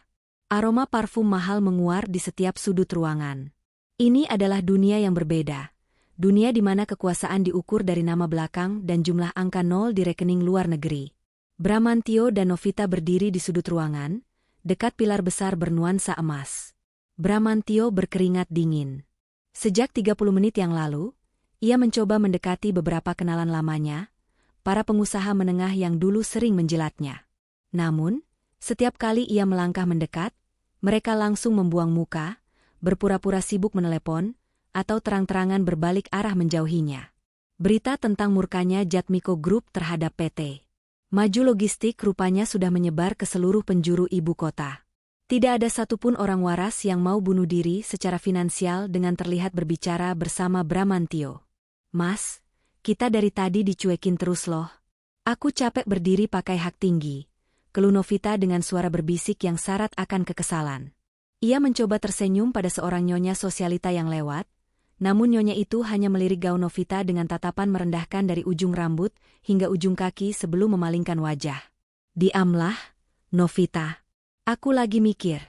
Aroma parfum mahal menguar di setiap sudut ruangan. Ini adalah dunia yang berbeda. Dunia di mana kekuasaan diukur dari nama belakang dan jumlah angka 0 di rekening luar negeri. Bramantyo dan Novita berdiri di sudut ruangan, dekat pilar besar bernuansa emas. Bramantyo berkeringat dingin. Sejak 30 menit yang lalu, ia mencoba mendekati beberapa kenalan lamanya, para pengusaha menengah yang dulu sering menjilatnya. Namun, setiap kali ia melangkah mendekat, mereka langsung membuang muka, berpura-pura sibuk menelepon, atau terang-terangan berbalik arah menjauhinya. Berita tentang murkanya Jatmiko Group terhadap PT Maju Logistik rupanya sudah menyebar ke seluruh penjuru ibu kota. Tidak ada satupun orang waras yang mau bunuh diri secara finansial dengan terlihat berbicara bersama Bramantyo. "Mas, kita dari tadi dicuekin terus loh. Aku capek berdiri pakai hak tinggi," keluh Novita dengan suara berbisik yang syarat akan kekesalan. Ia mencoba tersenyum pada seorang nyonya sosialita yang lewat, namun nyonya itu hanya melirik gaun Novita dengan tatapan merendahkan dari ujung rambut hingga ujung kaki sebelum memalingkan wajah. "Diamlah, Novita. Aku lagi mikir,"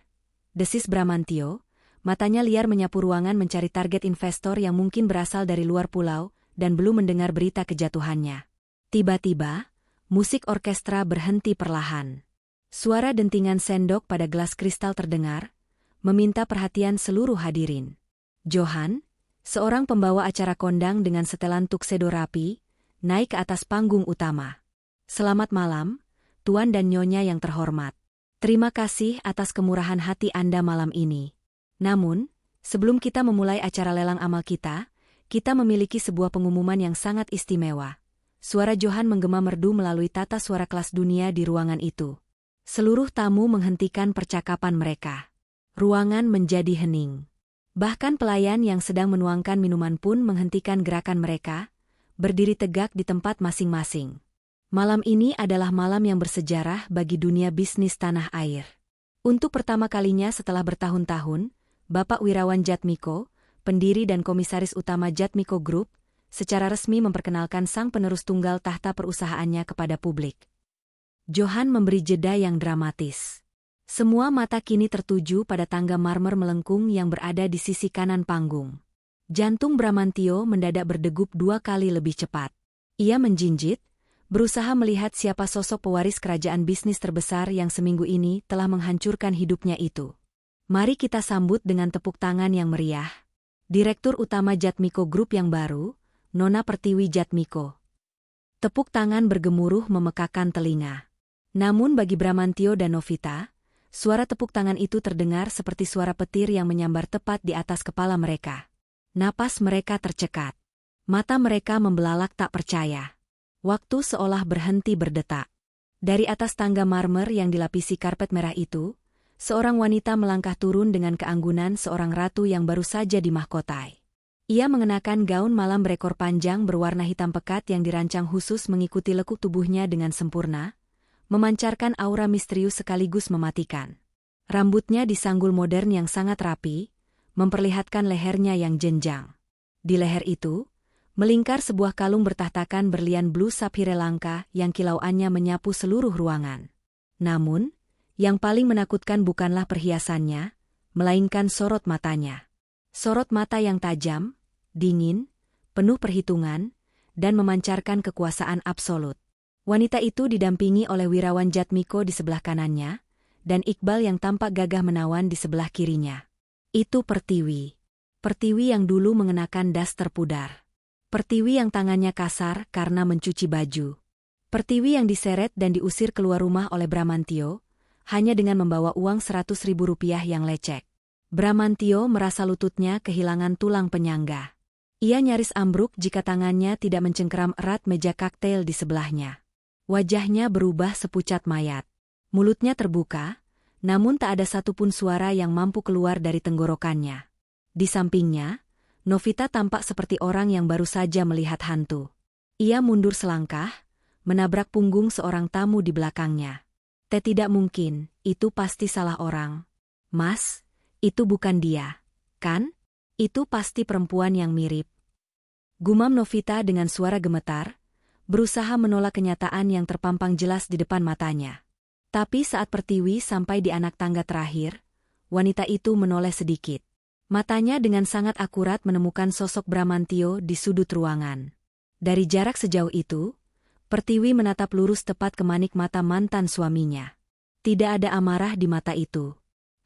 desis Bramantyo, matanya liar menyapu ruangan mencari target investor yang mungkin berasal dari luar pulau dan belum mendengar berita kejatuhannya. Tiba-tiba, musik orkestra berhenti perlahan. Suara dentingan sendok pada gelas kristal terdengar, meminta perhatian seluruh hadirin. Johan, seorang pembawa acara kondang dengan setelan tuxedo rapi, naik ke atas panggung utama. Selamat malam, Tuan dan Nyonya yang terhormat. Terima kasih atas kemurahan hati Anda malam ini. Namun, sebelum kita memulai acara lelang amal kita memiliki sebuah pengumuman yang sangat istimewa. Suara Johan menggema merdu melalui tata suara kelas dunia di ruangan itu. Seluruh tamu menghentikan percakapan mereka. Ruangan menjadi hening. Bahkan pelayan yang sedang menuangkan minuman pun menghentikan gerakan mereka, berdiri tegak di tempat masing-masing. Malam ini adalah malam yang bersejarah bagi dunia bisnis tanah air. Untuk pertama kalinya setelah bertahun-tahun, Bapak Wirawan Jatmiko, pendiri dan komisaris utama Jatmiko Group, secara resmi memperkenalkan sang penerus tunggal tahta perusahaannya kepada publik. Johan memberi jeda yang dramatis. Semua mata kini tertuju pada tangga marmer melengkung yang berada di sisi kanan panggung. Jantung Bramantio mendadak berdegup 2 kali lebih cepat. Ia menjinjit, berusaha melihat siapa sosok pewaris kerajaan bisnis terbesar yang seminggu ini telah menghancurkan hidupnya itu. Mari kita sambut dengan tepuk tangan yang meriah Direktur Utama Jatmiko Group yang baru, Nona Pertiwi Jatmiko. Tepuk tangan bergemuruh memekakan telinga. Namun bagi Bramantio dan Novita, suara tepuk tangan itu terdengar seperti suara petir yang menyambar tepat di atas kepala mereka. Napas mereka tercekat. Mata mereka membelalak tak percaya. Waktu seolah berhenti berdetak. Dari atas tangga marmer yang dilapisi karpet merah itu, seorang wanita melangkah turun dengan keanggunan seorang ratu yang baru saja dimahkotai. Ia mengenakan gaun malam berekor panjang berwarna hitam pekat yang dirancang khusus mengikuti lekuk tubuhnya dengan sempurna, memancarkan aura misterius sekaligus mematikan. Rambutnya disanggul modern yang sangat rapi, memperlihatkan lehernya yang jenjang. Di leher itu, melingkar sebuah kalung bertahtakan berlian blue sapphire langka yang kilauannya menyapu seluruh ruangan. Namun, yang paling menakutkan bukanlah perhiasannya, melainkan sorot matanya. Sorot mata yang tajam, dingin, penuh perhitungan, dan memancarkan kekuasaan absolut. Wanita itu didampingi oleh Wirawan Jatmiko di sebelah kanannya, dan Iqbal yang tampak gagah menawan di sebelah kirinya. Itu Pertiwi. Pertiwi yang dulu mengenakan das terpudar. Pertiwi yang tangannya kasar karena mencuci baju. Pertiwi yang diseret dan diusir keluar rumah oleh Bramantio, hanya dengan membawa uang 100.000 rupiah yang lecek. Bramantio merasa lututnya kehilangan tulang penyangga. Ia nyaris ambruk jika tangannya tidak mencengkeram erat meja kaktail di sebelahnya. Wajahnya berubah sepucat mayat. Mulutnya terbuka, namun tak ada satupun suara yang mampu keluar dari tenggorokannya. Di sampingnya, Novita tampak seperti orang yang baru saja melihat hantu. Ia mundur selangkah, menabrak punggung seorang tamu di belakangnya. Tidak mungkin, itu pasti salah orang. Mas, itu bukan dia, kan? Itu pasti perempuan yang mirip. Gumam Novita dengan suara gemetar, berusaha menolak kenyataan yang terpampang jelas di depan matanya. Tapi saat Pertiwi sampai di anak tangga terakhir, wanita itu menoleh sedikit. Matanya dengan sangat akurat menemukan sosok Bramantio di sudut ruangan. Dari jarak sejauh itu, Pertiwi menatap lurus tepat ke manik mata mantan suaminya. Tidak ada amarah di mata itu.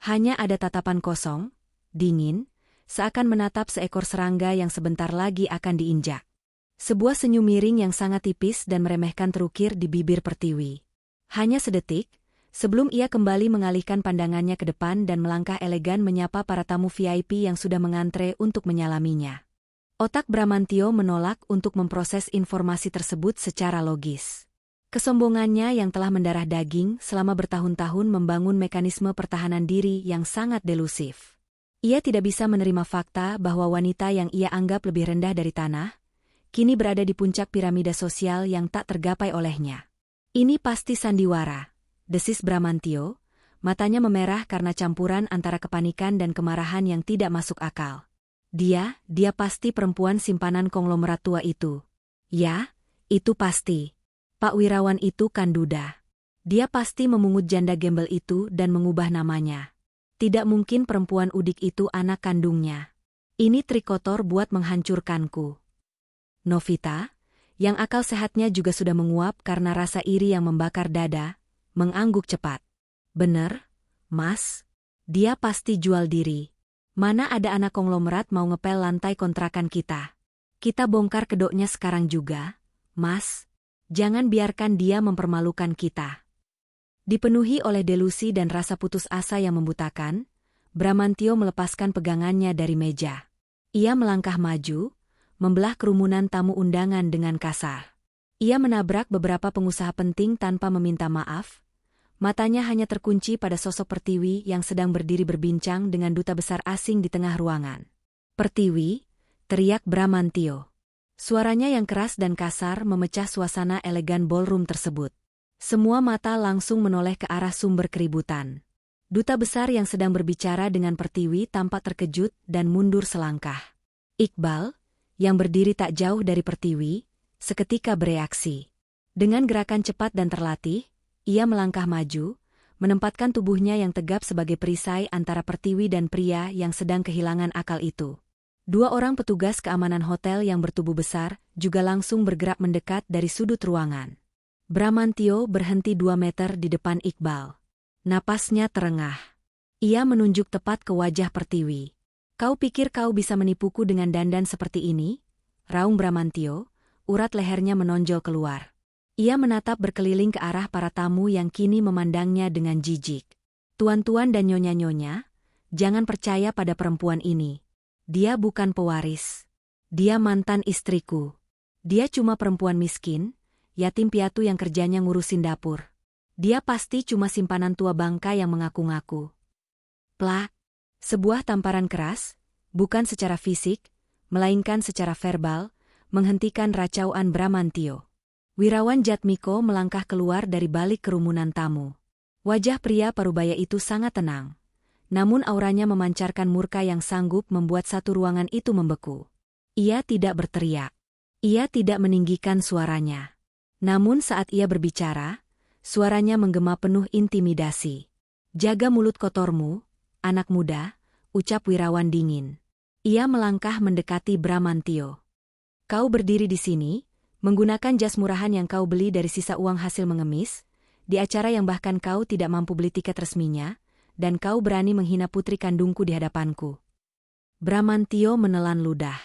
Hanya ada tatapan kosong, dingin, seakan menatap seekor serangga yang sebentar lagi akan diinjak. Sebuah senyum miring yang sangat tipis dan meremehkan terukir di bibir Pertiwi. Hanya sedetik, sebelum ia kembali mengalihkan pandangannya ke depan dan melangkah elegan menyapa para tamu VIP yang sudah mengantre untuk menyalaminya. Otak Bramantio menolak untuk memproses informasi tersebut secara logis. Kesombongannya yang telah mendarah daging selama bertahun-tahun membangun mekanisme pertahanan diri yang sangat delusif. Ia tidak bisa menerima fakta bahwa wanita yang ia anggap lebih rendah dari tanah, kini berada di puncak piramida sosial yang tak tergapai olehnya. Ini pasti sandiwara, desis Bramantio, matanya memerah karena campuran antara kepanikan dan kemarahan yang tidak masuk akal. Dia pasti perempuan simpanan konglomerat tua itu. Ya, itu pasti. Pak Wirawan itu kan duda. Dia pasti memungut janda gembel itu dan mengubah namanya. Tidak mungkin perempuan udik itu anak kandungnya. Ini trik kotor buat menghancurkanku. Novita, yang akal sehatnya juga sudah menguap karena rasa iri yang membakar dada, mengangguk cepat. Bener, Mas. Dia pasti jual diri. Mana ada anak konglomerat mau ngepel lantai kontrakan kita. Kita bongkar kedoknya sekarang juga, Mas. Jangan biarkan dia mempermalukan kita. Dipenuhi oleh delusi dan rasa putus asa yang membutakan, Bramantio melepaskan pegangannya dari meja. Ia melangkah maju, membelah kerumunan tamu undangan dengan kasar. Ia menabrak beberapa pengusaha penting tanpa meminta maaf. Matanya hanya terkunci pada sosok Pertiwi yang sedang berdiri berbincang dengan duta besar asing di tengah ruangan. "Pertiwi," teriak Bramantio. Suaranya yang keras dan kasar memecah suasana elegan ballroom tersebut. Semua mata langsung menoleh ke arah sumber keributan. Duta besar yang sedang berbicara dengan Pertiwi tampak terkejut dan mundur selangkah. Iqbal, yang berdiri tak jauh dari Pertiwi, seketika bereaksi. Dengan gerakan cepat dan terlatih, ia melangkah maju, menempatkan tubuhnya yang tegap sebagai perisai antara Pertiwi dan pria yang sedang kehilangan akal itu. Dua orang petugas keamanan hotel yang bertubuh besar juga langsung bergerak mendekat dari sudut ruangan. Bramantio berhenti 2 meter di depan Iqbal. Napasnya terengah. Ia menunjuk tepat ke wajah Pertiwi. "Kau pikir kau bisa menipuku dengan dandan seperti ini?" raung Bramantio, urat lehernya menonjol keluar. Ia menatap berkeliling ke arah para tamu yang kini memandangnya dengan jijik. "Tuan-tuan dan nyonya-nyonya, jangan percaya pada perempuan ini. Dia bukan pewaris. Dia mantan istriku. Dia cuma perempuan miskin, yatim piatu yang kerjanya ngurusin dapur. Dia pasti cuma simpanan tua bangka yang mengaku-ngaku." Plak! Sebuah tamparan keras, bukan secara fisik, melainkan secara verbal, menghentikan racauan Bramantio. Wirawan Jatmiko melangkah keluar dari balik kerumunan tamu. Wajah pria parubaya itu sangat tenang. Namun auranya memancarkan murka yang sanggup membuat satu ruangan itu membeku. Ia tidak berteriak. Ia tidak meninggikan suaranya. Namun saat ia berbicara, suaranya menggema penuh intimidasi. "Jaga mulut kotormu, anak muda," ucap wirawan dingin. Ia melangkah mendekati Bramantio. "Kau berdiri di sini, menggunakan jas murahan yang kau beli dari sisa uang hasil mengemis, di acara yang bahkan kau tidak mampu beli tiket resminya, dan kau berani menghina putri kandungku di hadapanku." Bramantio menelan ludah.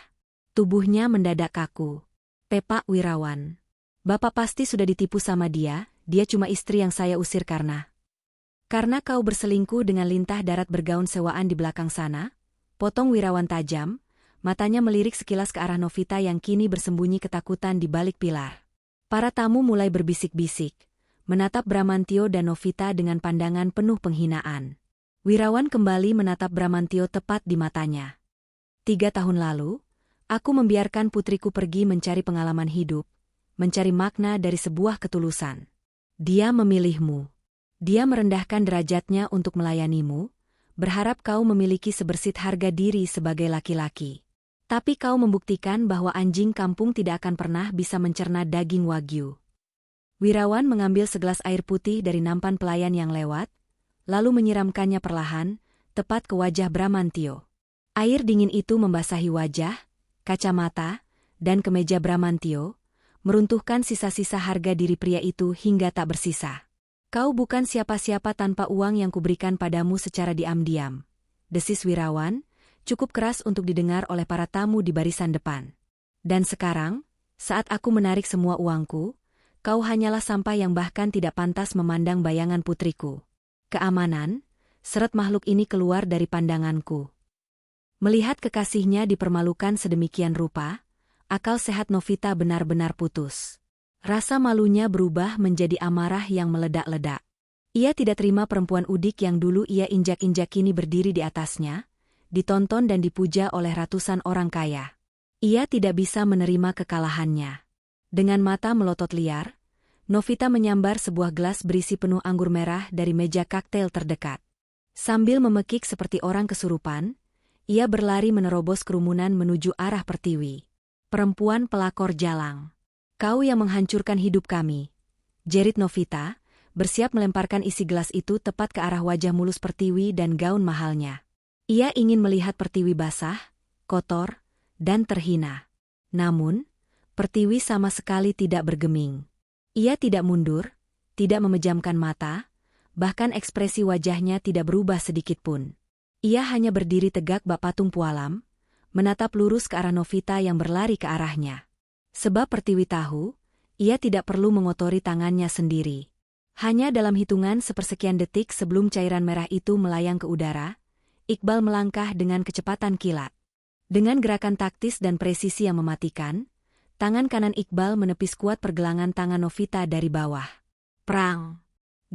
Tubuhnya mendadak kaku. "Pepak wirawan. Bapak pasti sudah ditipu sama dia cuma istri yang saya usir karena kau berselingkuh dengan lintah darat bergaun sewaan di belakang sana," potong wirawan tajam. Matanya melirik sekilas ke arah Novita yang kini bersembunyi ketakutan di balik pilar. Para tamu mulai berbisik-bisik, menatap Bramantio dan Novita dengan pandangan penuh penghinaan. Wirawan kembali menatap Bramantio tepat di matanya. 3 tahun lalu, aku membiarkan putriku pergi mencari pengalaman hidup, mencari makna dari sebuah ketulusan. Dia memilihmu. Dia merendahkan derajatnya untuk melayanimu, berharap kau memiliki sebersit harga diri sebagai laki-laki. Tapi kau membuktikan bahwa anjing kampung tidak akan pernah bisa mencerna daging wagyu. Wirawan mengambil segelas air putih dari nampan pelayan yang lewat, lalu menyiramkannya perlahan, tepat ke wajah Bramantio. Air dingin itu membasahi wajah, kacamata, dan kemeja Bramantio, meruntuhkan sisa-sisa harga diri pria itu hingga tak bersisa. "Kau bukan siapa-siapa tanpa uang yang kuberikan padamu secara diam-diam," desis wirawan, cukup keras untuk didengar oleh para tamu di barisan depan. "Dan sekarang, saat aku menarik semua uangku, kau hanyalah sampah yang bahkan tidak pantas memandang bayangan putriku. Keamanan," seret makhluk ini keluar dari pandanganku. Melihat kekasihnya dipermalukan sedemikian rupa, akal sehat Novita benar-benar putus. Rasa malunya berubah menjadi amarah yang meledak-ledak. Ia tidak terima perempuan udik yang dulu ia injak-injak kini berdiri di atasnya, ditonton dan dipuja oleh ratusan orang kaya. Ia tidak bisa menerima kekalahannya. Dengan mata melotot liar, Novita menyambar sebuah gelas berisi penuh anggur merah dari meja kaktail terdekat. Sambil memekik seperti orang kesurupan, ia berlari menerobos kerumunan menuju arah Pertiwi. "Perempuan pelakor jalang. Kau yang menghancurkan hidup kami," jerit Novita, bersiap melemparkan isi gelas itu tepat ke arah wajah mulus Pertiwi dan gaun mahalnya. Ia ingin melihat Pertiwi basah, kotor, dan terhina. Namun, Pertiwi sama sekali tidak bergeming. Ia tidak mundur, tidak memejamkan mata, bahkan ekspresi wajahnya tidak berubah sedikitpun. Ia hanya berdiri tegak bak patung pualam, menatap lurus ke arah Novita yang berlari ke arahnya. Sebab Pertiwi tahu, ia tidak perlu mengotori tangannya sendiri. Hanya dalam hitungan sepersekian detik sebelum cairan merah itu melayang ke udara, Iqbal melangkah dengan kecepatan kilat. Dengan gerakan taktis dan presisi yang mematikan, tangan kanan Iqbal menepis kuat pergelangan tangan Novita dari bawah. Prang!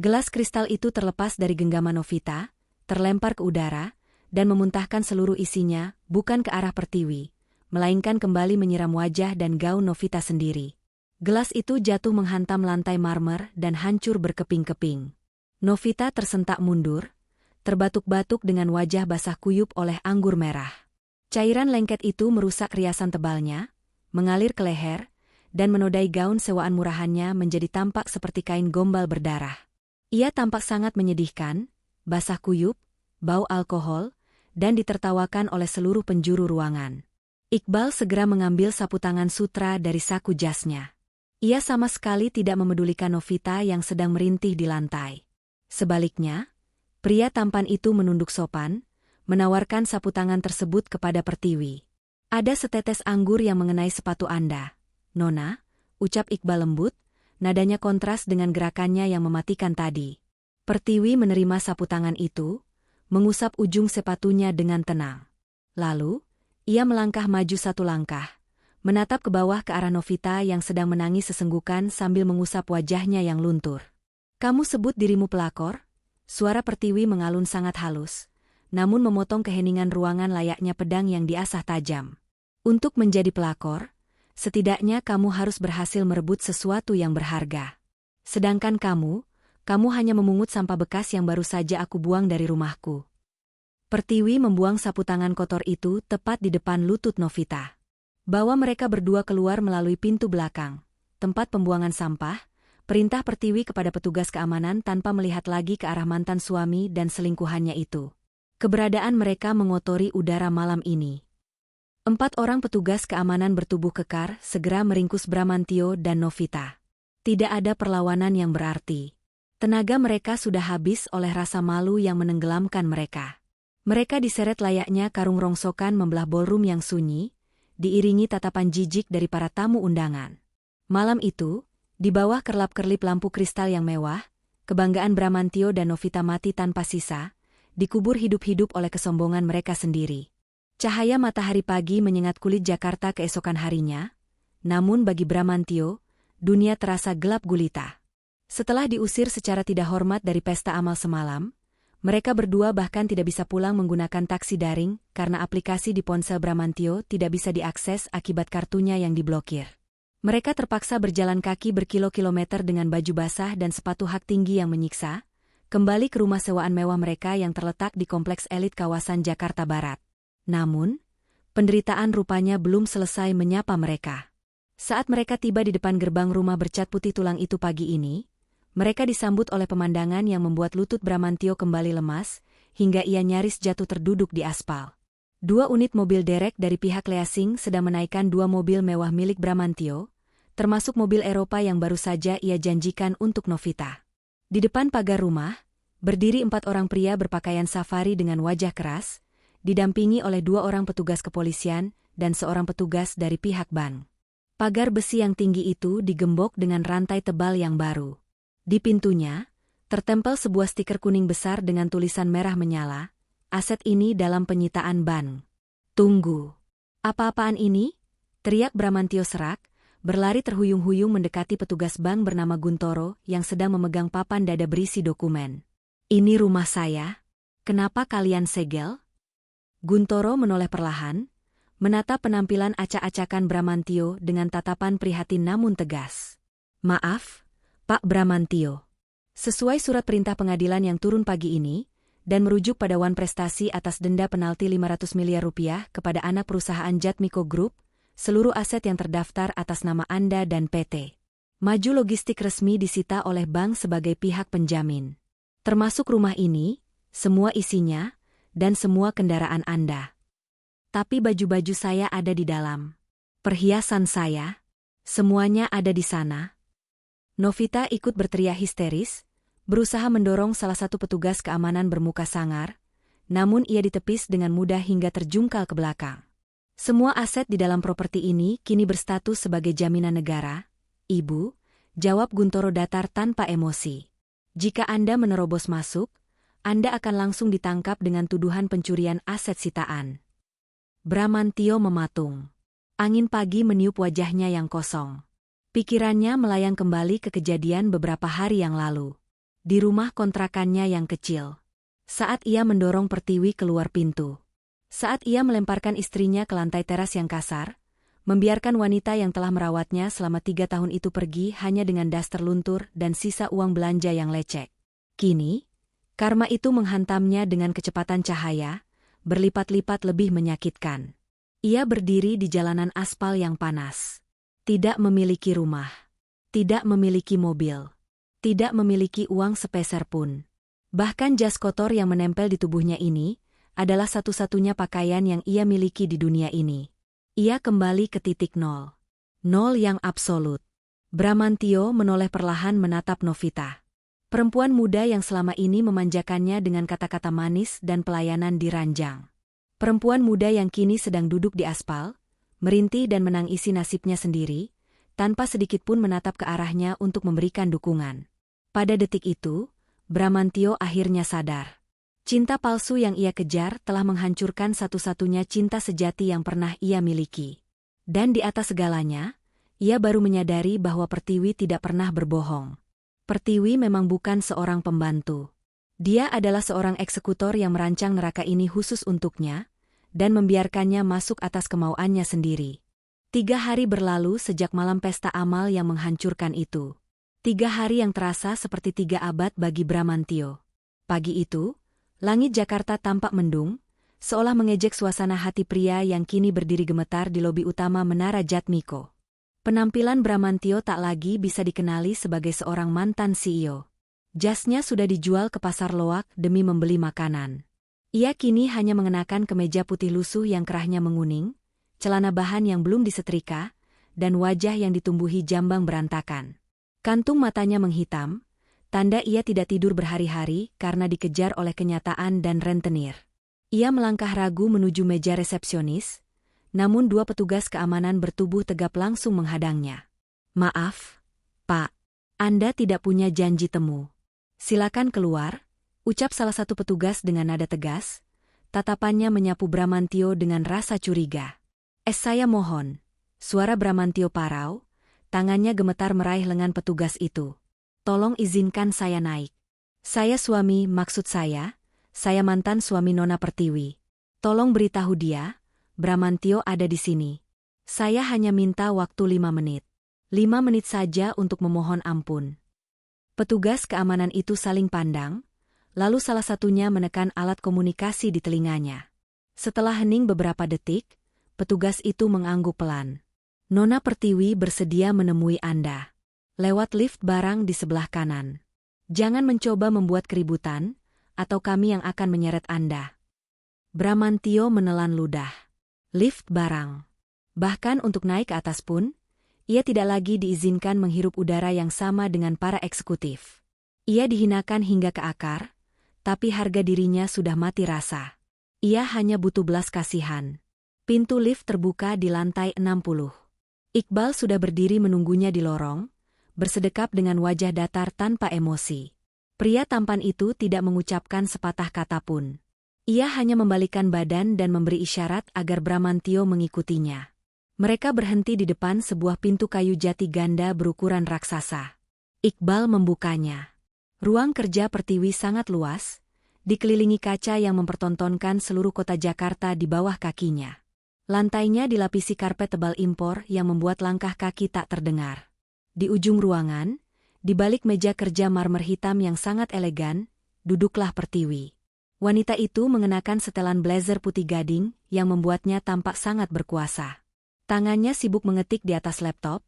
Gelas kristal itu terlepas dari genggaman Novita, terlempar ke udara, dan memuntahkan seluruh isinya, bukan ke arah Pertiwi, melainkan kembali menyiram wajah dan gaun Novita sendiri. Gelas itu jatuh menghantam lantai marmer dan hancur berkeping-keping. Novita tersentak mundur, terbatuk-batuk dengan wajah basah kuyup oleh anggur merah. Cairan lengket itu merusak riasan tebalnya, mengalir ke leher, dan menodai gaun sewaan murahannya menjadi tampak seperti kain gombal berdarah. Ia tampak sangat menyedihkan, basah kuyup, bau alkohol, dan ditertawakan oleh seluruh penjuru ruangan. Iqbal segera mengambil sapu tangan sutra dari saku jasnya. Ia sama sekali tidak memedulikan Novita yang sedang merintih di lantai. Sebaliknya, pria tampan itu menunduk sopan, menawarkan sapu tangan tersebut kepada Pertiwi. "Ada setetes anggur yang mengenai sepatu Anda, Nona," ucap Iqbal lembut, nadanya kontras dengan gerakannya yang mematikan tadi. Pertiwi menerima sapu tangan itu, mengusap ujung sepatunya dengan tenang. Lalu, ia melangkah maju satu langkah, menatap ke bawah ke arah Novita yang sedang menangis sesenggukan sambil mengusap wajahnya yang luntur. "Kamu sebut dirimu pelakor?" Suara Pertiwi mengalun sangat halus, namun memotong keheningan ruangan layaknya pedang yang diasah tajam. "Untuk menjadi pelakor, setidaknya kamu harus berhasil merebut sesuatu yang berharga. Sedangkan kamu hanya memungut sampah bekas yang baru saja aku buang dari rumahku." Pertiwi membuang sapu tangan kotor itu tepat di depan lutut Novita. Bawa mereka berdua keluar melalui pintu belakang, tempat pembuangan sampah, perintah Pertiwi kepada petugas keamanan tanpa melihat lagi ke arah mantan suami dan selingkuhannya itu. Keberadaan mereka mengotori udara malam ini. 4 orang petugas keamanan bertubuh kekar segera meringkus Bramantio dan Novita. Tidak ada perlawanan yang berarti. Tenaga mereka sudah habis oleh rasa malu yang menenggelamkan mereka. Mereka diseret layaknya karung rongsokan membelah ballroom yang sunyi, diiringi tatapan jijik dari para tamu undangan. Malam itu, di bawah kerlap-kerlip lampu kristal yang mewah, kebanggaan Bramantio dan Novita mati tanpa sisa, dikubur hidup-hidup oleh kesombongan mereka sendiri. Cahaya matahari pagi menyengat kulit Jakarta keesokan harinya, namun bagi Bramantio, dunia terasa gelap gulita. Setelah diusir secara tidak hormat dari pesta amal semalam, mereka berdua bahkan tidak bisa pulang menggunakan taksi daring karena aplikasi di ponsel Bramantio tidak bisa diakses akibat kartunya yang diblokir. Mereka terpaksa berjalan kaki berkilo-kilometer dengan baju basah dan sepatu hak tinggi yang menyiksa, kembali ke rumah sewaan mewah mereka yang terletak di kompleks elit kawasan Jakarta Barat. Namun, penderitaan rupanya belum selesai menyapa mereka. Saat mereka tiba di depan gerbang rumah bercat putih tulang itu pagi ini, mereka disambut oleh pemandangan yang membuat lutut Bramantio kembali lemas, hingga ia nyaris jatuh terduduk di aspal. 2 unit mobil derek dari pihak leasing sedang menaikkan 2 mobil mewah milik Bramantio, termasuk mobil Eropa yang baru saja ia janjikan untuk Novita. Di depan pagar rumah, berdiri 4 orang pria berpakaian safari dengan wajah keras, didampingi oleh 2 orang petugas kepolisian dan seorang petugas dari pihak bank. Pagar besi yang tinggi itu digembok dengan rantai tebal yang baru. Di pintunya, tertempel sebuah stiker kuning besar dengan tulisan merah menyala, "Aset ini dalam penyitaan bank." "Tunggu. Apa-apaan ini?" teriak Bramantio serak, berlari terhuyung-huyung mendekati petugas bank bernama Guntoro yang sedang memegang papan dada berisi dokumen. "Ini rumah saya. Kenapa kalian segel?" Guntoro menoleh perlahan, menatap penampilan acak-acakan Bramantio dengan tatapan prihatin namun tegas. "Maaf, Pak Bramantio. Sesuai surat perintah pengadilan yang turun pagi ini, dan merujuk pada wan prestasi atas denda penalti 500 miliar rupiah kepada anak perusahaan Jatmiko Group, seluruh aset yang terdaftar atas nama Anda dan PT Maju Logistik resmi disita oleh bank sebagai pihak penjamin. Termasuk rumah ini, semua isinya, dan semua kendaraan Anda. Tapi baju-baju saya ada di dalam. Perhiasan saya, semuanya ada di sana." Novita ikut berteriak histeris, berusaha mendorong salah satu petugas keamanan bermuka sangar, namun ia ditepis dengan mudah hingga terjungkal ke belakang. Semua aset di dalam properti ini kini berstatus sebagai jaminan negara, Ibu, jawab Guntoro datar tanpa emosi. Jika Anda menerobos masuk, Anda akan langsung ditangkap dengan tuduhan pencurian aset sitaan. Bramantio mematung. Angin pagi meniup wajahnya yang kosong. Pikirannya melayang kembali ke kejadian beberapa hari yang lalu. Di rumah kontrakannya yang kecil. Saat ia mendorong Pertiwi keluar pintu. Saat ia melemparkan istrinya ke lantai teras yang kasar, membiarkan wanita yang telah merawatnya selama 3 tahun itu pergi hanya dengan daster luntur dan sisa uang belanja yang lecek. Kini, karma itu menghantamnya dengan kecepatan cahaya, berlipat-lipat lebih menyakitkan. Ia berdiri di jalanan aspal yang panas. Tidak memiliki rumah. Tidak memiliki mobil. Tidak memiliki uang sepeser pun. Bahkan jas kotor yang menempel di tubuhnya ini adalah satu-satunya pakaian yang ia miliki di dunia ini. Ia kembali ke titik nol. Nol yang absolut. Bramantio menoleh perlahan menatap Novita. Perempuan muda yang selama ini memanjakannya dengan kata-kata manis dan pelayanan diranjang. Perempuan muda yang kini sedang duduk di aspal, merintih dan menangisi nasibnya sendiri, tanpa sedikitpun menatap ke arahnya untuk memberikan dukungan. Pada detik itu, Bramantio akhirnya sadar. Cinta palsu yang ia kejar telah menghancurkan satu-satunya cinta sejati yang pernah ia miliki. Dan di atas segalanya, ia baru menyadari bahwa Pertiwi tidak pernah berbohong. Pertiwi memang bukan seorang pembantu. Dia adalah seorang eksekutor yang merancang neraka ini khusus untuknya, dan membiarkannya masuk atas kemauannya sendiri. 3 hari berlalu sejak malam pesta amal yang menghancurkan itu. 3 hari yang terasa seperti 3 abad bagi Bramantio. Pagi itu, langit Jakarta tampak mendung, seolah mengejek suasana hati pria yang kini berdiri gemetar di lobi utama Menara Jatmiko. Penampilan Bramantio tak lagi bisa dikenali sebagai seorang mantan CEO. Jasnya sudah dijual ke pasar loak demi membeli makanan. Ia kini hanya mengenakan kemeja putih lusuh yang kerahnya menguning, celana bahan yang belum disetrika, dan wajah yang ditumbuhi jambang berantakan. Kantung matanya menghitam, tanda ia tidak tidur berhari-hari karena dikejar oleh kenyataan dan rentenir. Ia melangkah ragu menuju meja resepsionis, namun 2 petugas keamanan bertubuh tegap langsung menghadangnya. "Maaf, Pak. Anda tidak punya janji temu. Silakan keluar," ucap salah satu petugas dengan nada tegas. Tatapannya menyapu Bramantio dengan rasa curiga. Saya mohon." Suara Bramantio parau, tangannya gemetar meraih lengan petugas itu. "Tolong izinkan saya naik. Saya maksud saya mantan suami Nona Pertiwi. Tolong beritahu dia, Bramantio ada di sini. Saya hanya minta waktu 5 menit. 5 menit saja untuk memohon ampun." Petugas keamanan itu saling pandang, lalu salah satunya menekan alat komunikasi di telinganya. Setelah hening beberapa detik, petugas itu mengangguk pelan. "Nona Pertiwi bersedia menemui Anda. Lewat lift barang di sebelah kanan. Jangan mencoba membuat keributan, atau kami yang akan menyeret Anda." Bramantio menelan ludah. Lift barang. Bahkan untuk naik ke atas pun, ia tidak lagi diizinkan menghirup udara yang sama dengan para eksekutif. Ia dihinakan hingga ke akar, tapi harga dirinya sudah mati rasa. Ia hanya butuh belas kasihan. Pintu lift terbuka di lantai 60. Iqbal sudah berdiri menunggunya di lorong, bersedekap dengan wajah datar tanpa emosi. Pria tampan itu tidak mengucapkan sepatah kata pun. Ia hanya membalikkan badan dan memberi isyarat agar Bramantio mengikutinya. Mereka berhenti di depan sebuah pintu kayu jati ganda berukuran raksasa. Iqbal membukanya. Ruang kerja Pertiwi sangat luas, dikelilingi kaca yang mempertontonkan seluruh kota Jakarta di bawah kakinya. Lantainya dilapisi karpet tebal impor yang membuat langkah kaki tak terdengar. Di ujung ruangan, di balik meja kerja marmer hitam yang sangat elegan, duduklah Pertiwi. Wanita itu mengenakan setelan blazer putih gading yang membuatnya tampak sangat berkuasa. Tangannya sibuk mengetik di atas laptop,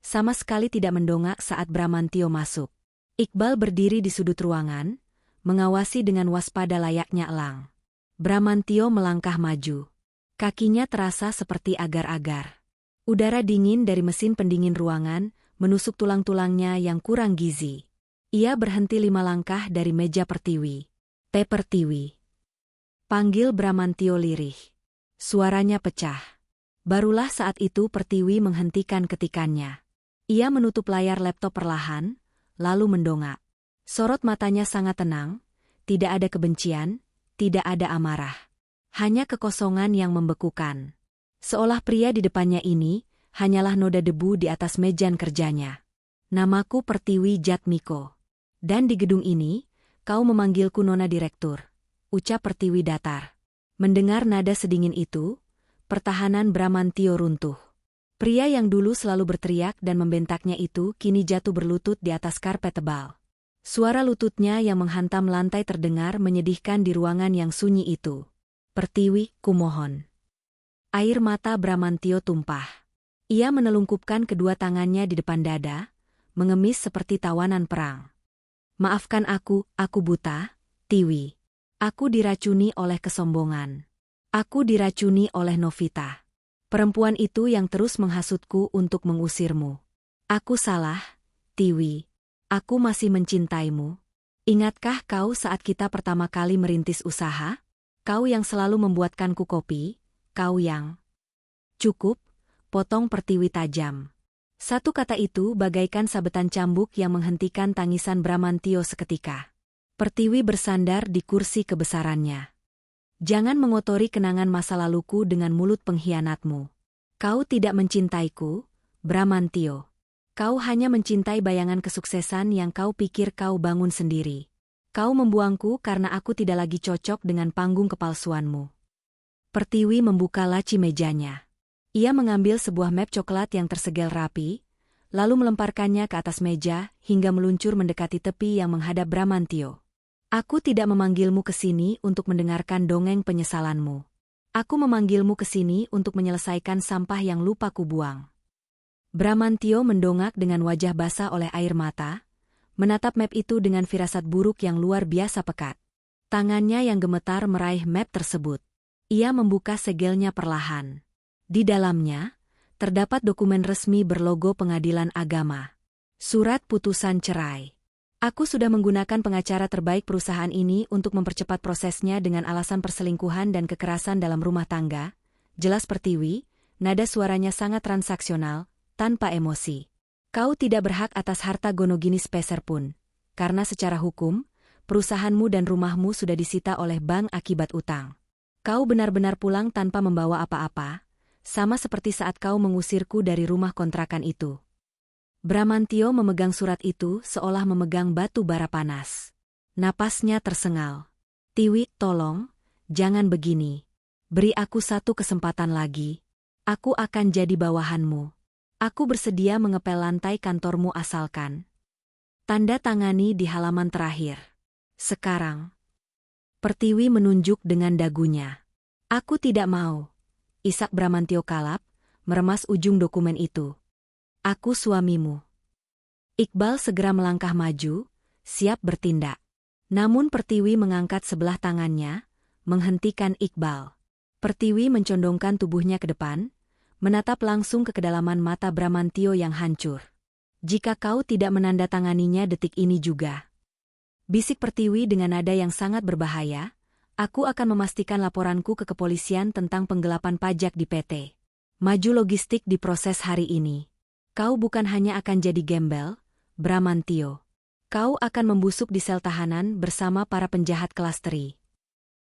sama sekali tidak mendongak saat Bramantio masuk. Iqbal berdiri di sudut ruangan, mengawasi dengan waspada layaknya elang. Bramantio melangkah maju. Kakinya terasa seperti agar-agar. Udara dingin dari mesin pendingin ruangan menusuk tulang-tulangnya yang kurang gizi. Ia berhenti 5 langkah dari meja Pertiwi. Pertiwi. Panggil Bramantio lirih. Suaranya pecah. Barulah saat itu Pertiwi menghentikan ketikannya. Ia menutup layar laptop perlahan, lalu mendongak. Sorot matanya sangat tenang, tidak ada kebencian, tidak ada amarah. Hanya kekosongan yang membekukan. Seolah pria di depannya ini hanyalah noda debu di atas meja kerjanya. Namaku Pertiwi Jatmiko. Dan di gedung ini, kau memanggilku Nona Direktur, ucap Pertiwi datar. Mendengar nada sedingin itu, pertahanan Bramantio runtuh. Pria yang dulu selalu berteriak dan membentaknya itu kini jatuh berlutut di atas karpet tebal. Suara lututnya yang menghantam lantai terdengar menyedihkan di ruangan yang sunyi itu. Pertiwi, kumohon. Air mata Bramantio tumpah. Ia menelungkupkan kedua tangannya di depan dada, mengemis seperti tawanan perang. Maafkan aku buta, Tiwi. Aku diracuni oleh kesombongan. Aku diracuni oleh Novita. Perempuan itu yang terus menghasutku untuk mengusirmu. Aku salah, Tiwi. Aku masih mencintaimu. Ingatkah kau saat kita pertama kali merintis usaha? Kau yang selalu membuatkanku kopi, kau yang... Cukup, potong Pertiwi tajam. Satu kata itu bagaikan sabetan cambuk yang menghentikan tangisan Bramantio seketika. Pertiwi bersandar di kursi kebesarannya. Jangan mengotori kenangan masa laluku dengan mulut pengkhianatmu. Kau tidak mencintaiku, Bramantio. Kau hanya mencintai bayangan kesuksesan yang kau pikir kau bangun sendiri. Kau membuangku karena aku tidak lagi cocok dengan panggung kepalsuanmu. Pertiwi membuka laci mejanya. Ia mengambil sebuah map coklat yang tersegel rapi, lalu melemparkannya ke atas meja hingga meluncur mendekati tepi yang menghadap Bramantio. Aku tidak memanggilmu ke sini untuk mendengarkan dongeng penyesalanmu. Aku memanggilmu ke sini untuk menyelesaikan sampah yang lupa kubuang. Bramantio mendongak dengan wajah basah oleh air mata, menatap map itu dengan firasat buruk yang luar biasa pekat. Tangannya yang gemetar meraih map tersebut. Ia membuka segelnya perlahan. Di dalamnya, terdapat dokumen resmi berlogo Pengadilan Agama. Surat putusan cerai. Aku sudah menggunakan pengacara terbaik perusahaan ini untuk mempercepat prosesnya dengan alasan perselingkuhan dan kekerasan dalam rumah tangga. Jelas Pertiwi, nada suaranya sangat transaksional, tanpa emosi. Kau tidak berhak atas harta Gonogini sepeser pun, karena secara hukum, perusahaanmu dan rumahmu sudah disita oleh bank akibat utang. Kau benar-benar pulang tanpa membawa apa-apa, sama seperti saat kau mengusirku dari rumah kontrakan itu. Bramantio memegang surat itu seolah memegang batu bara panas. Napasnya tersengal. Tiwi, tolong, jangan begini. Beri aku satu kesempatan lagi. Aku akan jadi bawahanmu. Aku bersedia mengepel lantai kantormu asalkan tanda tangani di halaman terakhir. Sekarang. Pertiwi menunjuk dengan dagunya. Aku tidak mau. Isak Bramantio kalap, meremas ujung dokumen itu. Aku suamimu. Iqbal segera melangkah maju, siap bertindak. Namun Pertiwi mengangkat sebelah tangannya, menghentikan Iqbal. Pertiwi mencondongkan tubuhnya ke depan, menatap langsung ke kedalaman mata Bramantio yang hancur. Jika kau tidak menandatanganinya detik ini juga. Bisik Pertiwi dengan nada yang sangat berbahaya, aku akan memastikan laporanku ke kepolisian tentang penggelapan pajak di PT Maju Logistik diproses hari ini. Kau bukan hanya akan jadi gembel, Bramantio. Kau akan membusuk di sel tahanan bersama para penjahat kelas teri.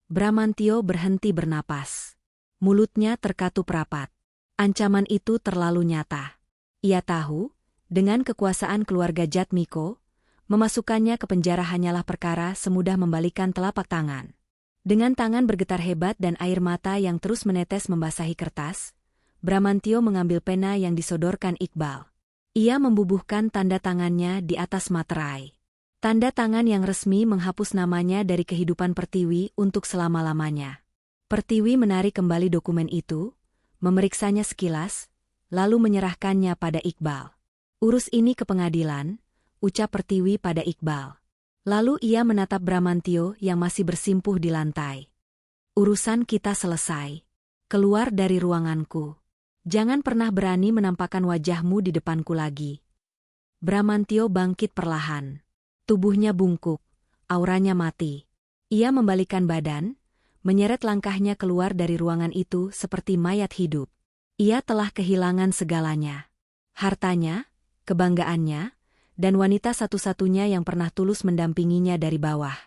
Bramantio berhenti bernapas. Mulutnya terkatup rapat. Ancaman itu terlalu nyata. Ia tahu, dengan kekuasaan keluarga Jatmiko, memasukkannya ke penjara hanyalah perkara semudah membalikan telapak tangan. Dengan tangan bergetar hebat dan air mata yang terus menetes membasahi kertas, Bramantio mengambil pena yang disodorkan Iqbal. Ia membubuhkan tanda tangannya di atas materai. Tanda tangan yang resmi menghapus namanya dari kehidupan Pertiwi untuk selama-lamanya. Pertiwi menarik kembali dokumen itu, memeriksanya sekilas, lalu menyerahkannya pada Iqbal. Urus ini ke pengadilan, ucap Pertiwi pada Iqbal. Lalu ia menatap Bramantio yang masih bersimpuh di lantai. Urusan kita selesai. Keluar dari ruanganku. Jangan pernah berani menampakkan wajahmu di depanku lagi. Bramantio bangkit perlahan. Tubuhnya bungkuk, auranya mati. Ia membalikkan badan, menyeret langkahnya keluar dari ruangan itu seperti mayat hidup. Ia telah kehilangan segalanya. Hartanya, kebanggaannya, dan wanita satu-satunya yang pernah tulus mendampinginya dari bawah.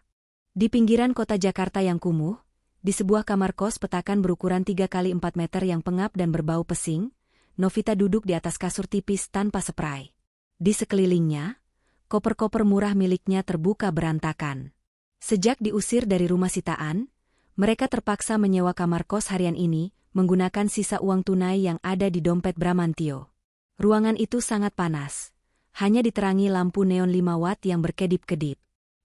Di pinggiran kota Jakarta yang kumuh, di sebuah kamar kos petakan berukuran 3 kali 4 meter yang pengap dan berbau pesing, Novita duduk di atas kasur tipis tanpa spray. Di sekelilingnya, koper-koper murah miliknya terbuka berantakan. Sejak diusir dari rumah sitaan, mereka terpaksa menyewa kamar kos harian ini, menggunakan sisa uang tunai yang ada di dompet Bramantio. Ruangan itu sangat panas. Hanya diterangi lampu neon 5 watt yang berkedip-kedip.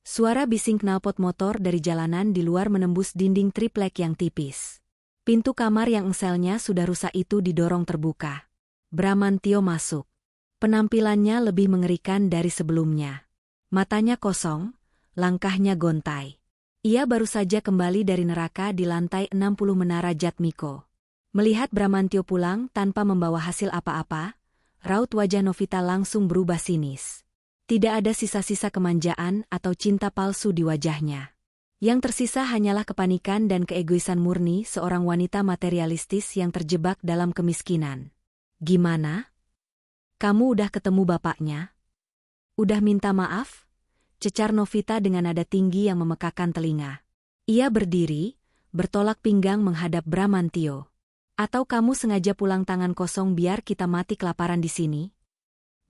Suara bising knalpot motor dari jalanan di luar menembus dinding triplek yang tipis. Pintu kamar yang engselnya sudah rusak itu didorong terbuka. Bramantio masuk. Penampilannya lebih mengerikan dari sebelumnya. Matanya kosong, langkahnya gontai. Ia baru saja kembali dari neraka di lantai 60 Menara Jatmiko. Melihat Bramantio pulang tanpa membawa hasil apa-apa, raut wajah Novita langsung berubah sinis. Tidak ada sisa-sisa kemanjaan atau cinta palsu di wajahnya. Yang tersisa hanyalah kepanikan dan keegoisan murni seorang wanita materialistis yang terjebak dalam kemiskinan. Gimana? Kamu udah ketemu bapaknya? Udah minta maaf? Cecar Novita dengan nada tinggi yang memekakan telinga. Ia berdiri, bertolak pinggang menghadap Bramantio. Atau kamu sengaja pulang tangan kosong biar kita mati kelaparan di sini?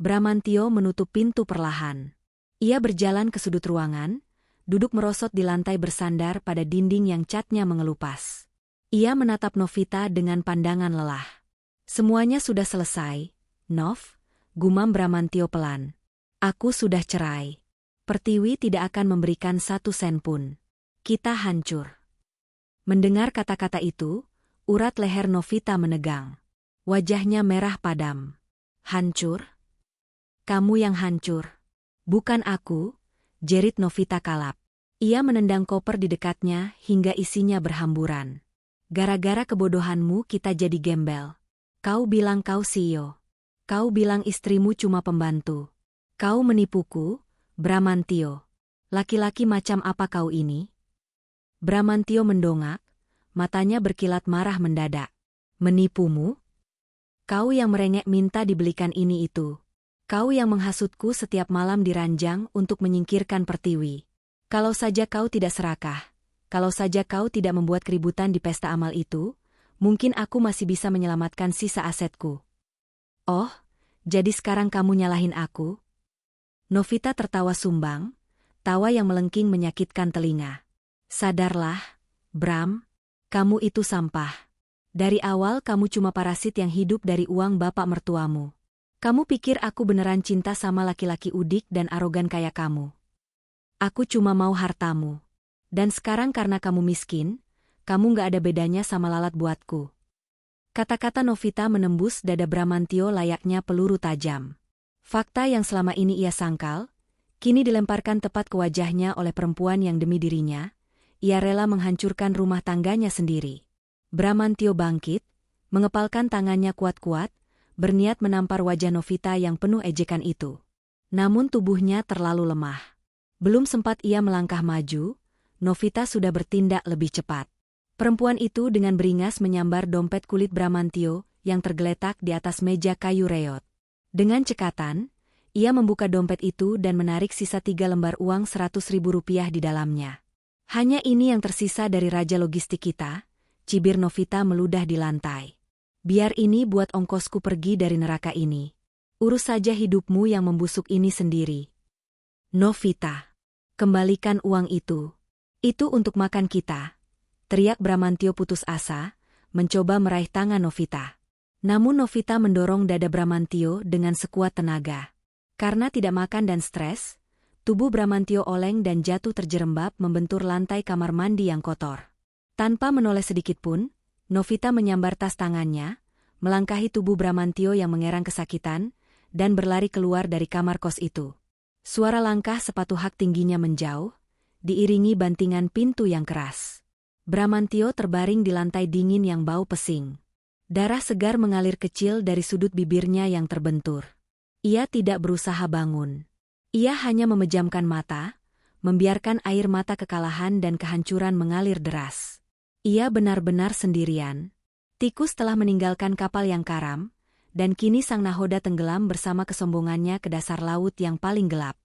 Bramantio menutup pintu perlahan. Ia berjalan ke sudut ruangan, duduk merosot di lantai bersandar pada dinding yang catnya mengelupas. Ia menatap Novita dengan pandangan lelah. Semuanya sudah selesai, Nov, gumam Bramantio pelan. Aku sudah cerai. Pertiwi tidak akan memberikan 1 sen pun. Kita hancur. Mendengar kata-kata itu, urat leher Novita menegang. Wajahnya merah padam. Hancur? Kamu yang hancur. Bukan aku, jerit Novita kalap. Ia menendang koper di dekatnya hingga isinya berhamburan. Gara-gara kebodohanmu kita jadi gembel. Kau bilang kau CEO. Kau bilang istrimu cuma pembantu. Kau menipuku, Bramantio. Laki-laki macam apa kau ini? Bramantio mendongak, matanya berkilat marah mendadak. Menipumu? Kau yang merengek minta dibelikan ini itu. Kau yang menghasutku setiap malam di ranjang untuk menyingkirkan Pertiwi. Kalau saja kau tidak serakah, kalau saja kau tidak membuat keributan di pesta amal itu, mungkin aku masih bisa menyelamatkan sisa asetku. Oh, jadi sekarang kamu nyalahin aku? Novita tertawa sumbang, tawa yang melengking menyakitkan telinga. Sadarlah, Bram, kamu itu sampah. Dari awal kamu cuma parasit yang hidup dari uang bapak mertuamu. Kamu pikir aku beneran cinta sama laki-laki udik dan arogan kayak kamu? Aku cuma mau hartamu. Dan sekarang karena kamu miskin, kamu gak ada bedanya sama lalat buatku. Kata-kata Novita menembus dada Bramantio layaknya peluru tajam. Fakta yang selama ini ia sangkal, kini dilemparkan tepat ke wajahnya oleh perempuan yang demi dirinya, ia rela menghancurkan rumah tangganya sendiri. Bramantio bangkit, mengepalkan tangannya kuat-kuat, berniat menampar wajah Novita yang penuh ejekan itu. Namun tubuhnya terlalu lemah. Belum sempat ia melangkah maju, Novita sudah bertindak lebih cepat. Perempuan itu dengan beringas menyambar dompet kulit Bramantio yang tergeletak di atas meja kayu reot. Dengan cekatan, ia membuka dompet itu dan menarik sisa 3 lembar uang Rp100.000 di dalamnya. Hanya ini yang tersisa dari raja logistik kita, cibir Novita meludah di lantai. Biar ini buat ongkosku pergi dari neraka ini. Urus saja hidupmu yang membusuk ini sendiri. Novita, kembalikan uang itu. Itu untuk makan kita. Teriak Bramantio putus asa, mencoba meraih tangan Novita. Namun Novita mendorong dada Bramantio dengan sekuat tenaga. Karena tidak makan dan stres, tubuh Bramantio oleng dan jatuh terjerembab membentur lantai kamar mandi yang kotor. Tanpa menoleh sedikitpun, Novita menyambar tas tangannya, melangkahi tubuh Bramantio yang mengerang kesakitan, dan berlari keluar dari kamar kos itu. Suara langkah sepatu hak tingginya menjauh, diiringi bantingan pintu yang keras. Bramantio terbaring di lantai dingin yang bau pesing. Darah segar mengalir kecil dari sudut bibirnya yang terbentur. Ia tidak berusaha bangun. Ia hanya memejamkan mata, membiarkan air mata kekalahan dan kehancuran mengalir deras. Ia benar-benar sendirian. Tikus telah meninggalkan kapal yang karam, dan kini sang nahoda tenggelam bersama kesombongannya ke dasar laut yang paling gelap.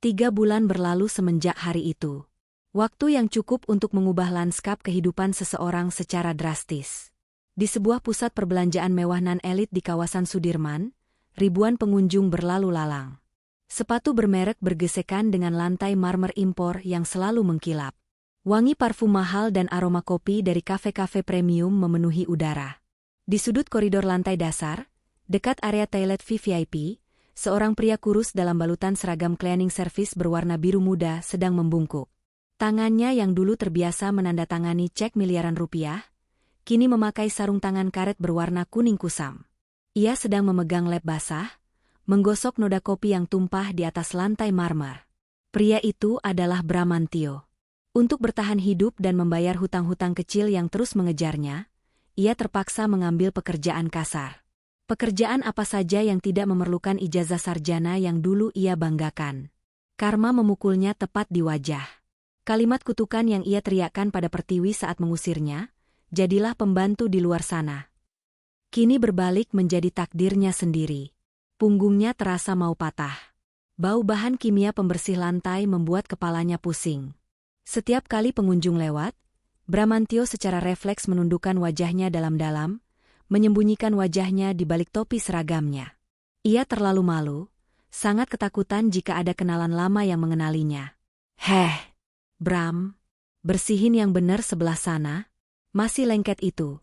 3 bulan berlalu semenjak hari itu. Waktu yang cukup untuk mengubah lanskap kehidupan seseorang secara drastis. Di sebuah pusat perbelanjaan mewah non-elit di kawasan Sudirman, ribuan pengunjung berlalu lalang. Sepatu bermerek bergesekan dengan lantai marmer impor yang selalu mengkilap. Wangi parfum mahal dan aroma kopi dari kafe-kafe premium memenuhi udara. Di sudut koridor lantai dasar, dekat area toilet VIP, seorang pria kurus dalam balutan seragam cleaning service berwarna biru muda sedang membungkuk. Tangannya yang dulu terbiasa menandatangani cek miliaran rupiah, kini memakai sarung tangan karet berwarna kuning kusam. Ia sedang memegang lem basah, menggosok noda kopi yang tumpah di atas lantai marmer. Pria itu adalah Bramantio. Untuk bertahan hidup dan membayar hutang-hutang kecil yang terus mengejarnya, ia terpaksa mengambil pekerjaan kasar. Pekerjaan apa saja yang tidak memerlukan ijazah sarjana yang dulu ia banggakan. Karma memukulnya tepat di wajah. Kalimat kutukan yang ia teriakkan pada Pertiwi saat mengusirnya, jadilah pembantu di luar sana. Kini berbalik menjadi takdirnya sendiri. Punggungnya terasa mau patah. Bau bahan kimia pembersih lantai membuat kepalanya pusing. Setiap kali pengunjung lewat, Bramantio secara refleks menundukkan wajahnya dalam-dalam, menyembunyikan wajahnya di balik topi seragamnya. Ia terlalu malu, sangat ketakutan jika ada kenalan lama yang mengenalinya. "Heh, Bram, bersihin yang benar sebelah sana." "Masih lengket itu,"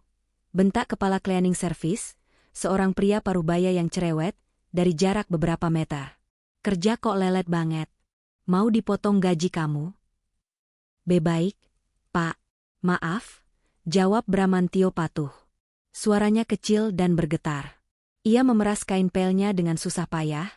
bentak kepala cleaning service, seorang pria parubaya yang cerewet, dari jarak beberapa meter. "Kerja kok lelet banget. Mau dipotong gaji kamu?" "Baik, Pak. Maaf," jawab Bramantio patuh. Suaranya kecil dan bergetar. Ia memeras kain pelnya dengan susah payah,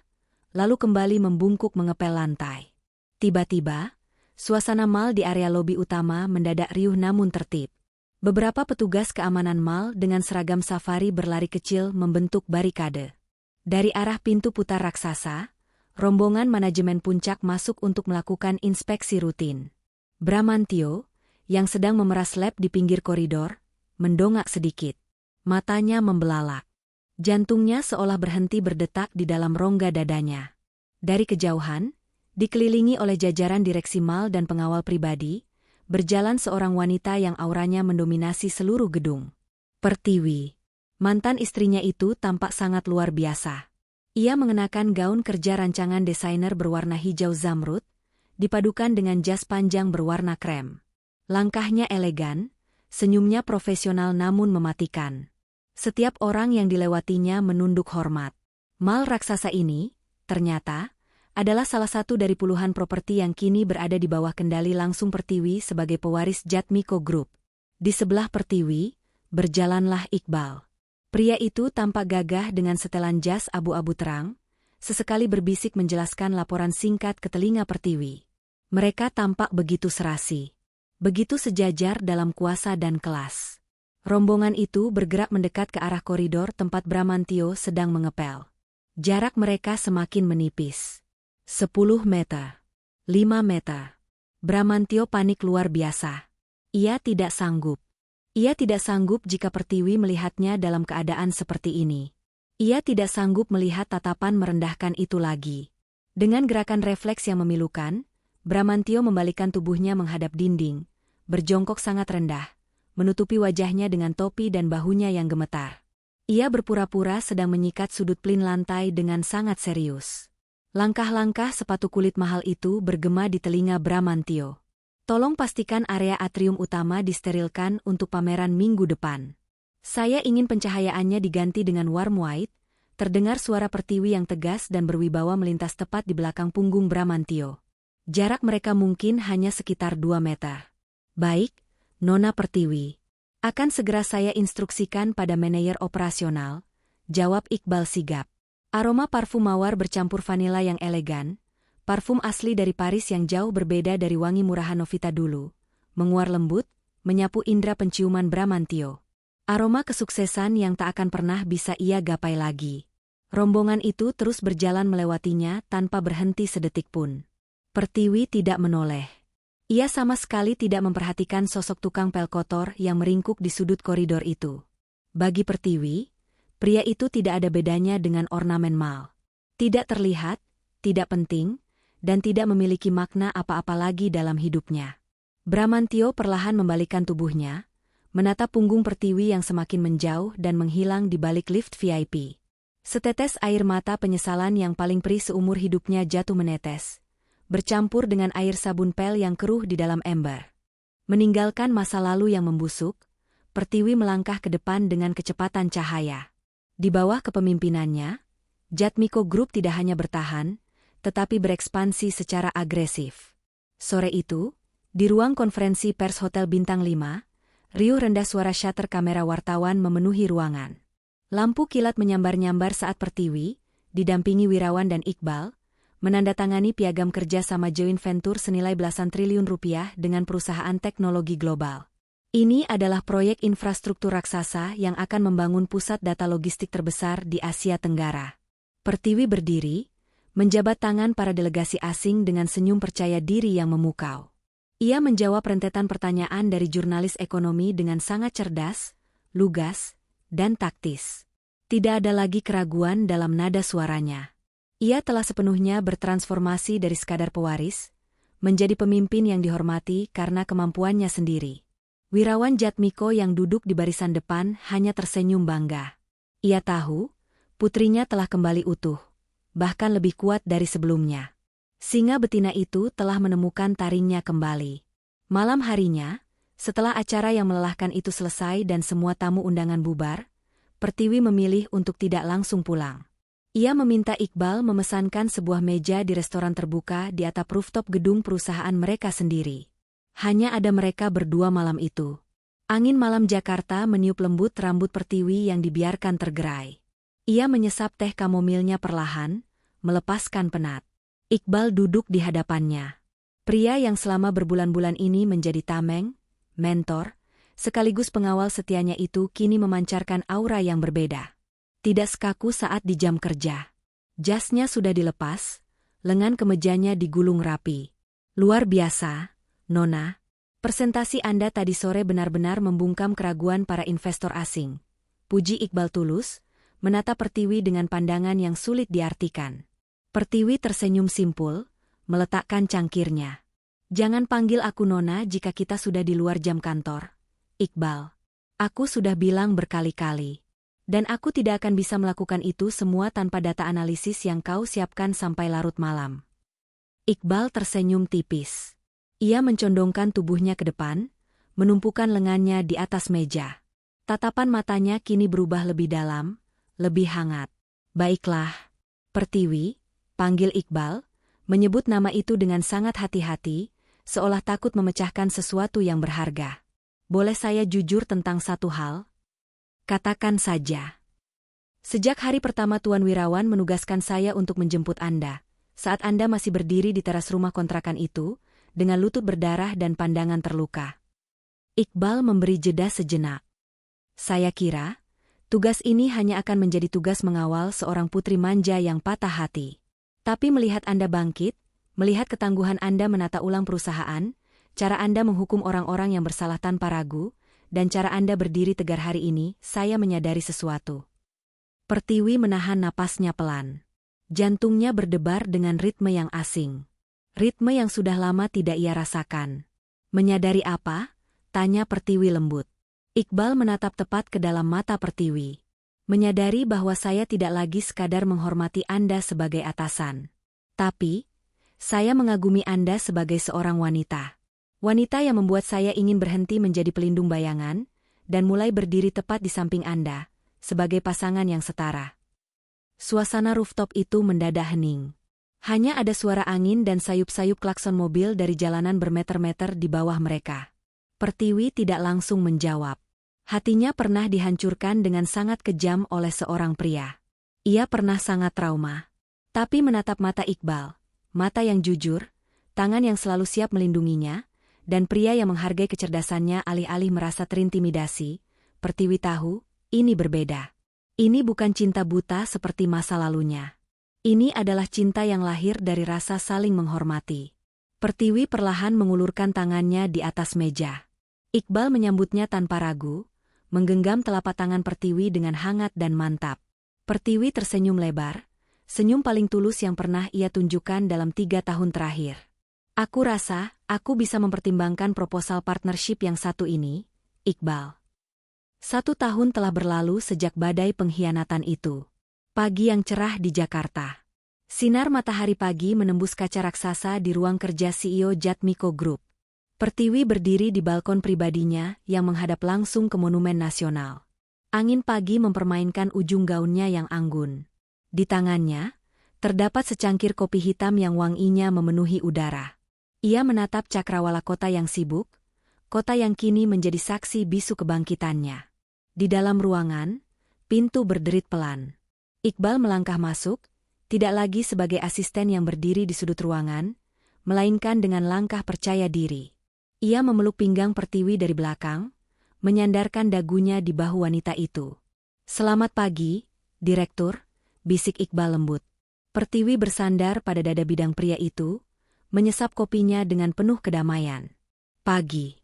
lalu kembali membungkuk mengepel lantai. Tiba-tiba, suasana mal di area lobi utama mendadak riuh namun tertib. Beberapa petugas keamanan mal dengan seragam safari berlari kecil membentuk barikade. Dari arah pintu putar raksasa, rombongan manajemen puncak masuk untuk melakukan inspeksi rutin. Bramantio, yang sedang memeras lem di pinggir koridor, mendongak sedikit. Matanya membelalak. Jantungnya seolah berhenti berdetak di dalam rongga dadanya. Dari kejauhan, dikelilingi oleh jajaran direksi mal dan pengawal pribadi, berjalan seorang wanita yang auranya mendominasi seluruh gedung. Pertiwi. Mantan istrinya itu tampak sangat luar biasa. Ia mengenakan gaun kerja rancangan desainer berwarna hijau zamrud, dipadukan dengan jas panjang berwarna krem. Langkahnya elegan, senyumnya profesional namun mematikan. Setiap orang yang dilewatinya menunduk hormat. Mal raksasa ini, ternyata, adalah salah satu dari puluhan properti yang kini berada di bawah kendali langsung Pertiwi sebagai pewaris Jatmiko Group. Di sebelah Pertiwi, berjalanlah Iqbal. Pria itu tampak gagah dengan setelan jas abu-abu terang, sesekali berbisik menjelaskan laporan singkat ke telinga Pertiwi. Mereka tampak begitu serasi, begitu sejajar dalam kuasa dan kelas. Rombongan itu bergerak mendekat ke arah koridor tempat Bramantio sedang mengepel. Jarak mereka semakin menipis. 10 meter. 5 meter. Bramantio panik luar biasa. Ia tidak sanggup. Ia tidak sanggup jika Pertiwi melihatnya dalam keadaan seperti ini. Ia tidak sanggup melihat tatapan merendahkan itu lagi. Dengan gerakan refleks yang memilukan, Bramantio membalikkan tubuhnya menghadap dinding, berjongkok sangat rendah, menutupi wajahnya dengan topi dan bahunya yang gemetar. Ia berpura-pura sedang menyikat sudut plin lantai dengan sangat serius. Langkah-langkah sepatu kulit mahal itu bergema di telinga Bramantio. "Tolong pastikan area atrium utama disterilkan untuk pameran minggu depan. Saya ingin pencahayaannya diganti dengan warm white." Terdengar suara Pertiwi yang tegas dan berwibawa melintas tepat di belakang punggung Bramantio. Jarak mereka mungkin hanya sekitar 2 meter. "Baik, Nona Pertiwi. Akan segera saya instruksikan pada manajer operasional," jawab Iqbal sigap. Aroma parfum mawar bercampur vanila yang elegan, parfum asli dari Paris yang jauh berbeda dari wangi murahan Novita dulu, menguar lembut, menyapu indera penciuman Bramantio. Aroma kesuksesan yang tak akan pernah bisa ia gapai lagi. Rombongan itu terus berjalan melewatinya tanpa berhenti sedetik pun. Pertiwi tidak menoleh. Ia sama sekali tidak memperhatikan sosok tukang pel kotor yang meringkuk di sudut koridor itu. Bagi Pertiwi, pria itu tidak ada bedanya dengan ornamen mal. Tidak terlihat, tidak penting, dan tidak memiliki makna apa-apa lagi dalam hidupnya. Bramantio perlahan membalikkan tubuhnya, menatap punggung Pertiwi yang semakin menjauh dan menghilang di balik lift VIP. Setetes air mata penyesalan yang paling perih seumur hidupnya jatuh menetes, bercampur dengan air sabun pel yang keruh di dalam ember. Meninggalkan masa lalu yang membusuk, Pertiwi melangkah ke depan dengan kecepatan cahaya. Di bawah kepemimpinannya, Jatmiko Group tidak hanya bertahan, tetapi berekspansi secara agresif. Sore itu, di ruang konferensi pers Hotel Bintang 5, riuh rendah suara shutter kamera wartawan memenuhi ruangan. Lampu kilat menyambar-nyambar saat Pertiwi, didampingi Wirawan dan Iqbal, menandatangani piagam kerja sama joint venture senilai belasan triliun rupiah dengan perusahaan teknologi global. Ini adalah proyek infrastruktur raksasa yang akan membangun pusat data logistik terbesar di Asia Tenggara. Pertiwi berdiri, menjabat tangan para delegasi asing dengan senyum percaya diri yang memukau. Ia menjawab rentetan pertanyaan dari jurnalis ekonomi dengan sangat cerdas, lugas, dan taktis. Tidak ada lagi keraguan dalam nada suaranya. Ia telah sepenuhnya bertransformasi dari sekadar pewaris, menjadi pemimpin yang dihormati karena kemampuannya sendiri. Wirawan Jatmiko yang duduk di barisan depan hanya tersenyum bangga. Ia tahu, putrinya telah kembali utuh, bahkan lebih kuat dari sebelumnya. Singa betina itu telah menemukan taringnya kembali. Malam harinya, setelah acara yang melelahkan itu selesai dan semua tamu undangan bubar, Pertiwi memilih untuk tidak langsung pulang. Ia meminta Iqbal memesankan sebuah meja di restoran terbuka di atap rooftop gedung perusahaan mereka sendiri. Hanya ada mereka berdua malam itu. Angin malam Jakarta meniup lembut rambut Pertiwi yang dibiarkan tergerai. Ia menyesap teh kamomilnya perlahan, melepaskan penat. Iqbal duduk di hadapannya. Pria yang selama berbulan-bulan ini menjadi tameng, mentor, sekaligus pengawal setianya itu kini memancarkan aura yang berbeda. Tidak sekaku saat di jam kerja. Jasnya sudah dilepas, lengan kemejanya digulung rapi. Luar biasa, Nona. Presentasi Anda tadi sore benar-benar membungkam keraguan para investor asing. Puji Iqbal tulus, menatap Pertiwi dengan pandangan yang sulit diartikan. Pertiwi tersenyum simpul, meletakkan cangkirnya. Jangan panggil aku Nona jika kita sudah di luar jam kantor. Iqbal. Aku sudah bilang berkali-kali. Dan aku tidak akan bisa melakukan itu semua tanpa data analisis yang kau siapkan sampai larut malam. Iqbal tersenyum tipis. Ia mencondongkan tubuhnya ke depan, menumpukan lengannya di atas meja. Tatapan matanya kini berubah lebih dalam, lebih hangat. Baiklah, Pertiwi, panggil Iqbal, menyebut nama itu dengan sangat hati-hati, seolah takut memecahkan sesuatu yang berharga. Boleh saya jujur tentang satu hal? Katakan saja. Sejak hari pertama Tuan Wirawan menugaskan saya untuk menjemput Anda, saat Anda masih berdiri di teras rumah kontrakan itu, dengan lutut berdarah dan pandangan terluka. Iqbal memberi jeda sejenak. Saya kira, tugas ini hanya akan menjadi tugas mengawal seorang putri manja yang patah hati. Tapi melihat Anda bangkit, melihat ketangguhan Anda menata ulang perusahaan, cara Anda menghukum orang-orang yang bersalah tanpa ragu, dan cara Anda berdiri tegar hari ini, saya menyadari sesuatu. Pertiwi menahan napasnya pelan. Jantungnya berdebar dengan ritme yang asing. Ritme yang sudah lama tidak ia rasakan. Menyadari apa? Tanya Pertiwi lembut. Iqbal menatap tepat ke dalam mata Pertiwi. Menyadari bahwa saya tidak lagi sekadar menghormati Anda sebagai atasan. Tapi, saya mengagumi Anda sebagai seorang wanita. Wanita yang membuat saya ingin berhenti menjadi pelindung bayangan, dan mulai berdiri tepat di samping Anda, sebagai pasangan yang setara. Suasana rooftop itu mendadak hening. Hanya ada suara angin dan sayup-sayup klakson mobil dari jalanan bermeter-meter di bawah mereka. Pertiwi tidak langsung menjawab. Hatinya pernah dihancurkan dengan sangat kejam oleh seorang pria. Ia pernah sangat trauma. Tapi menatap mata Iqbal, mata yang jujur, tangan yang selalu siap melindunginya, dan pria yang menghargai kecerdasannya alih-alih merasa terintimidasi, Pertiwi tahu, ini berbeda. Ini bukan cinta buta seperti masa lalunya. Ini adalah cinta yang lahir dari rasa saling menghormati. Pertiwi perlahan mengulurkan tangannya di atas meja. Iqbal menyambutnya tanpa ragu, menggenggam telapak tangan Pertiwi dengan hangat dan mantap. Pertiwi tersenyum lebar, senyum paling tulus yang pernah ia tunjukkan dalam 3 tahun terakhir. Aku rasa, aku bisa mempertimbangkan proposal partnership yang satu ini, Iqbal. 1 tahun telah berlalu sejak badai pengkhianatan itu. Pagi yang cerah di Jakarta. Sinar matahari pagi menembus kaca raksasa di ruang kerja CEO Jatmiko Group. Pertiwi berdiri di balkon pribadinya yang menghadap langsung ke Monumen Nasional. Angin pagi mempermainkan ujung gaunnya yang anggun. Di tangannya, terdapat secangkir kopi hitam yang wanginya memenuhi udara. Ia menatap cakrawala kota yang sibuk, kota yang kini menjadi saksi bisu kebangkitannya. Di dalam ruangan, pintu berderit pelan. Iqbal melangkah masuk, tidak lagi sebagai asisten yang berdiri di sudut ruangan, melainkan dengan langkah percaya diri. Ia memeluk pinggang Pertiwi dari belakang, menyandarkan dagunya di bahu wanita itu. "Selamat pagi, Direktur," bisik Iqbal lembut. Pertiwi bersandar pada dada bidang pria itu, menyesap kopinya dengan penuh kedamaian. "Pagi."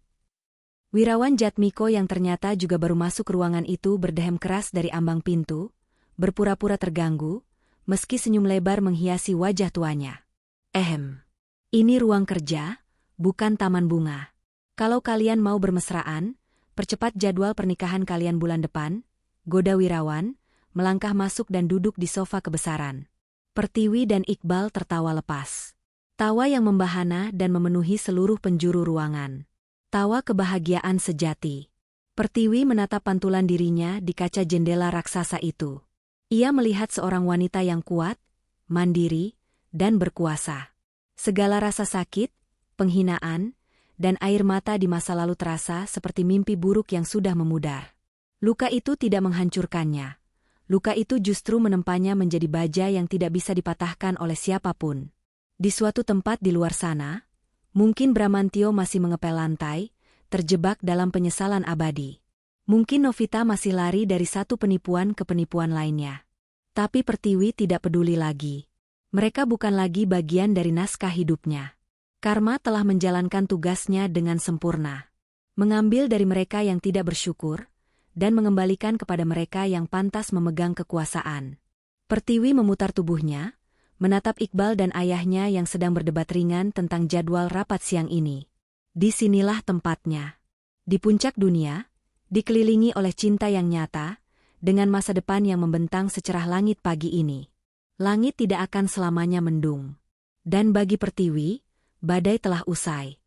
Wirawan Jatmiko yang ternyata juga baru masuk ruangan itu berdehem keras dari ambang pintu, berpura-pura terganggu, meski senyum lebar menghiasi wajah tuanya. Ini ruang kerja, bukan taman bunga. Kalau kalian mau bermesraan, percepat jadwal pernikahan kalian bulan depan," goda Wirawan, melangkah masuk dan duduk di sofa kebesaran. Pertiwi dan Iqbal tertawa lepas. Tawa yang membahana dan memenuhi seluruh penjuru ruangan. Tawa kebahagiaan sejati. Pertiwi menatap pantulan dirinya di kaca jendela raksasa itu. Ia melihat seorang wanita yang kuat, mandiri, dan berkuasa. Segala rasa sakit, penghinaan, dan air mata di masa lalu terasa seperti mimpi buruk yang sudah memudar. Luka itu tidak menghancurkannya. Luka itu justru menempanya menjadi baja yang tidak bisa dipatahkan oleh siapapun. Di suatu tempat di luar sana, mungkin Bramantio masih mengepel lantai, terjebak dalam penyesalan abadi. Mungkin Novita masih lari dari satu penipuan ke penipuan lainnya. Tapi Pertiwi tidak peduli lagi. Mereka bukan lagi bagian dari naskah hidupnya. Karma telah menjalankan tugasnya dengan sempurna. Mengambil dari mereka yang tidak bersyukur, dan mengembalikan kepada mereka yang pantas memegang kekuasaan. Pertiwi memutar tubuhnya, menatap Iqbal dan ayahnya yang sedang berdebat ringan tentang jadwal rapat siang ini. Disinilah tempatnya. Di puncak dunia, dikelilingi oleh cinta yang nyata, dengan masa depan yang membentang secerah langit pagi ini. Langit tidak akan selamanya mendung. Dan bagi Pertiwi, badai telah usai.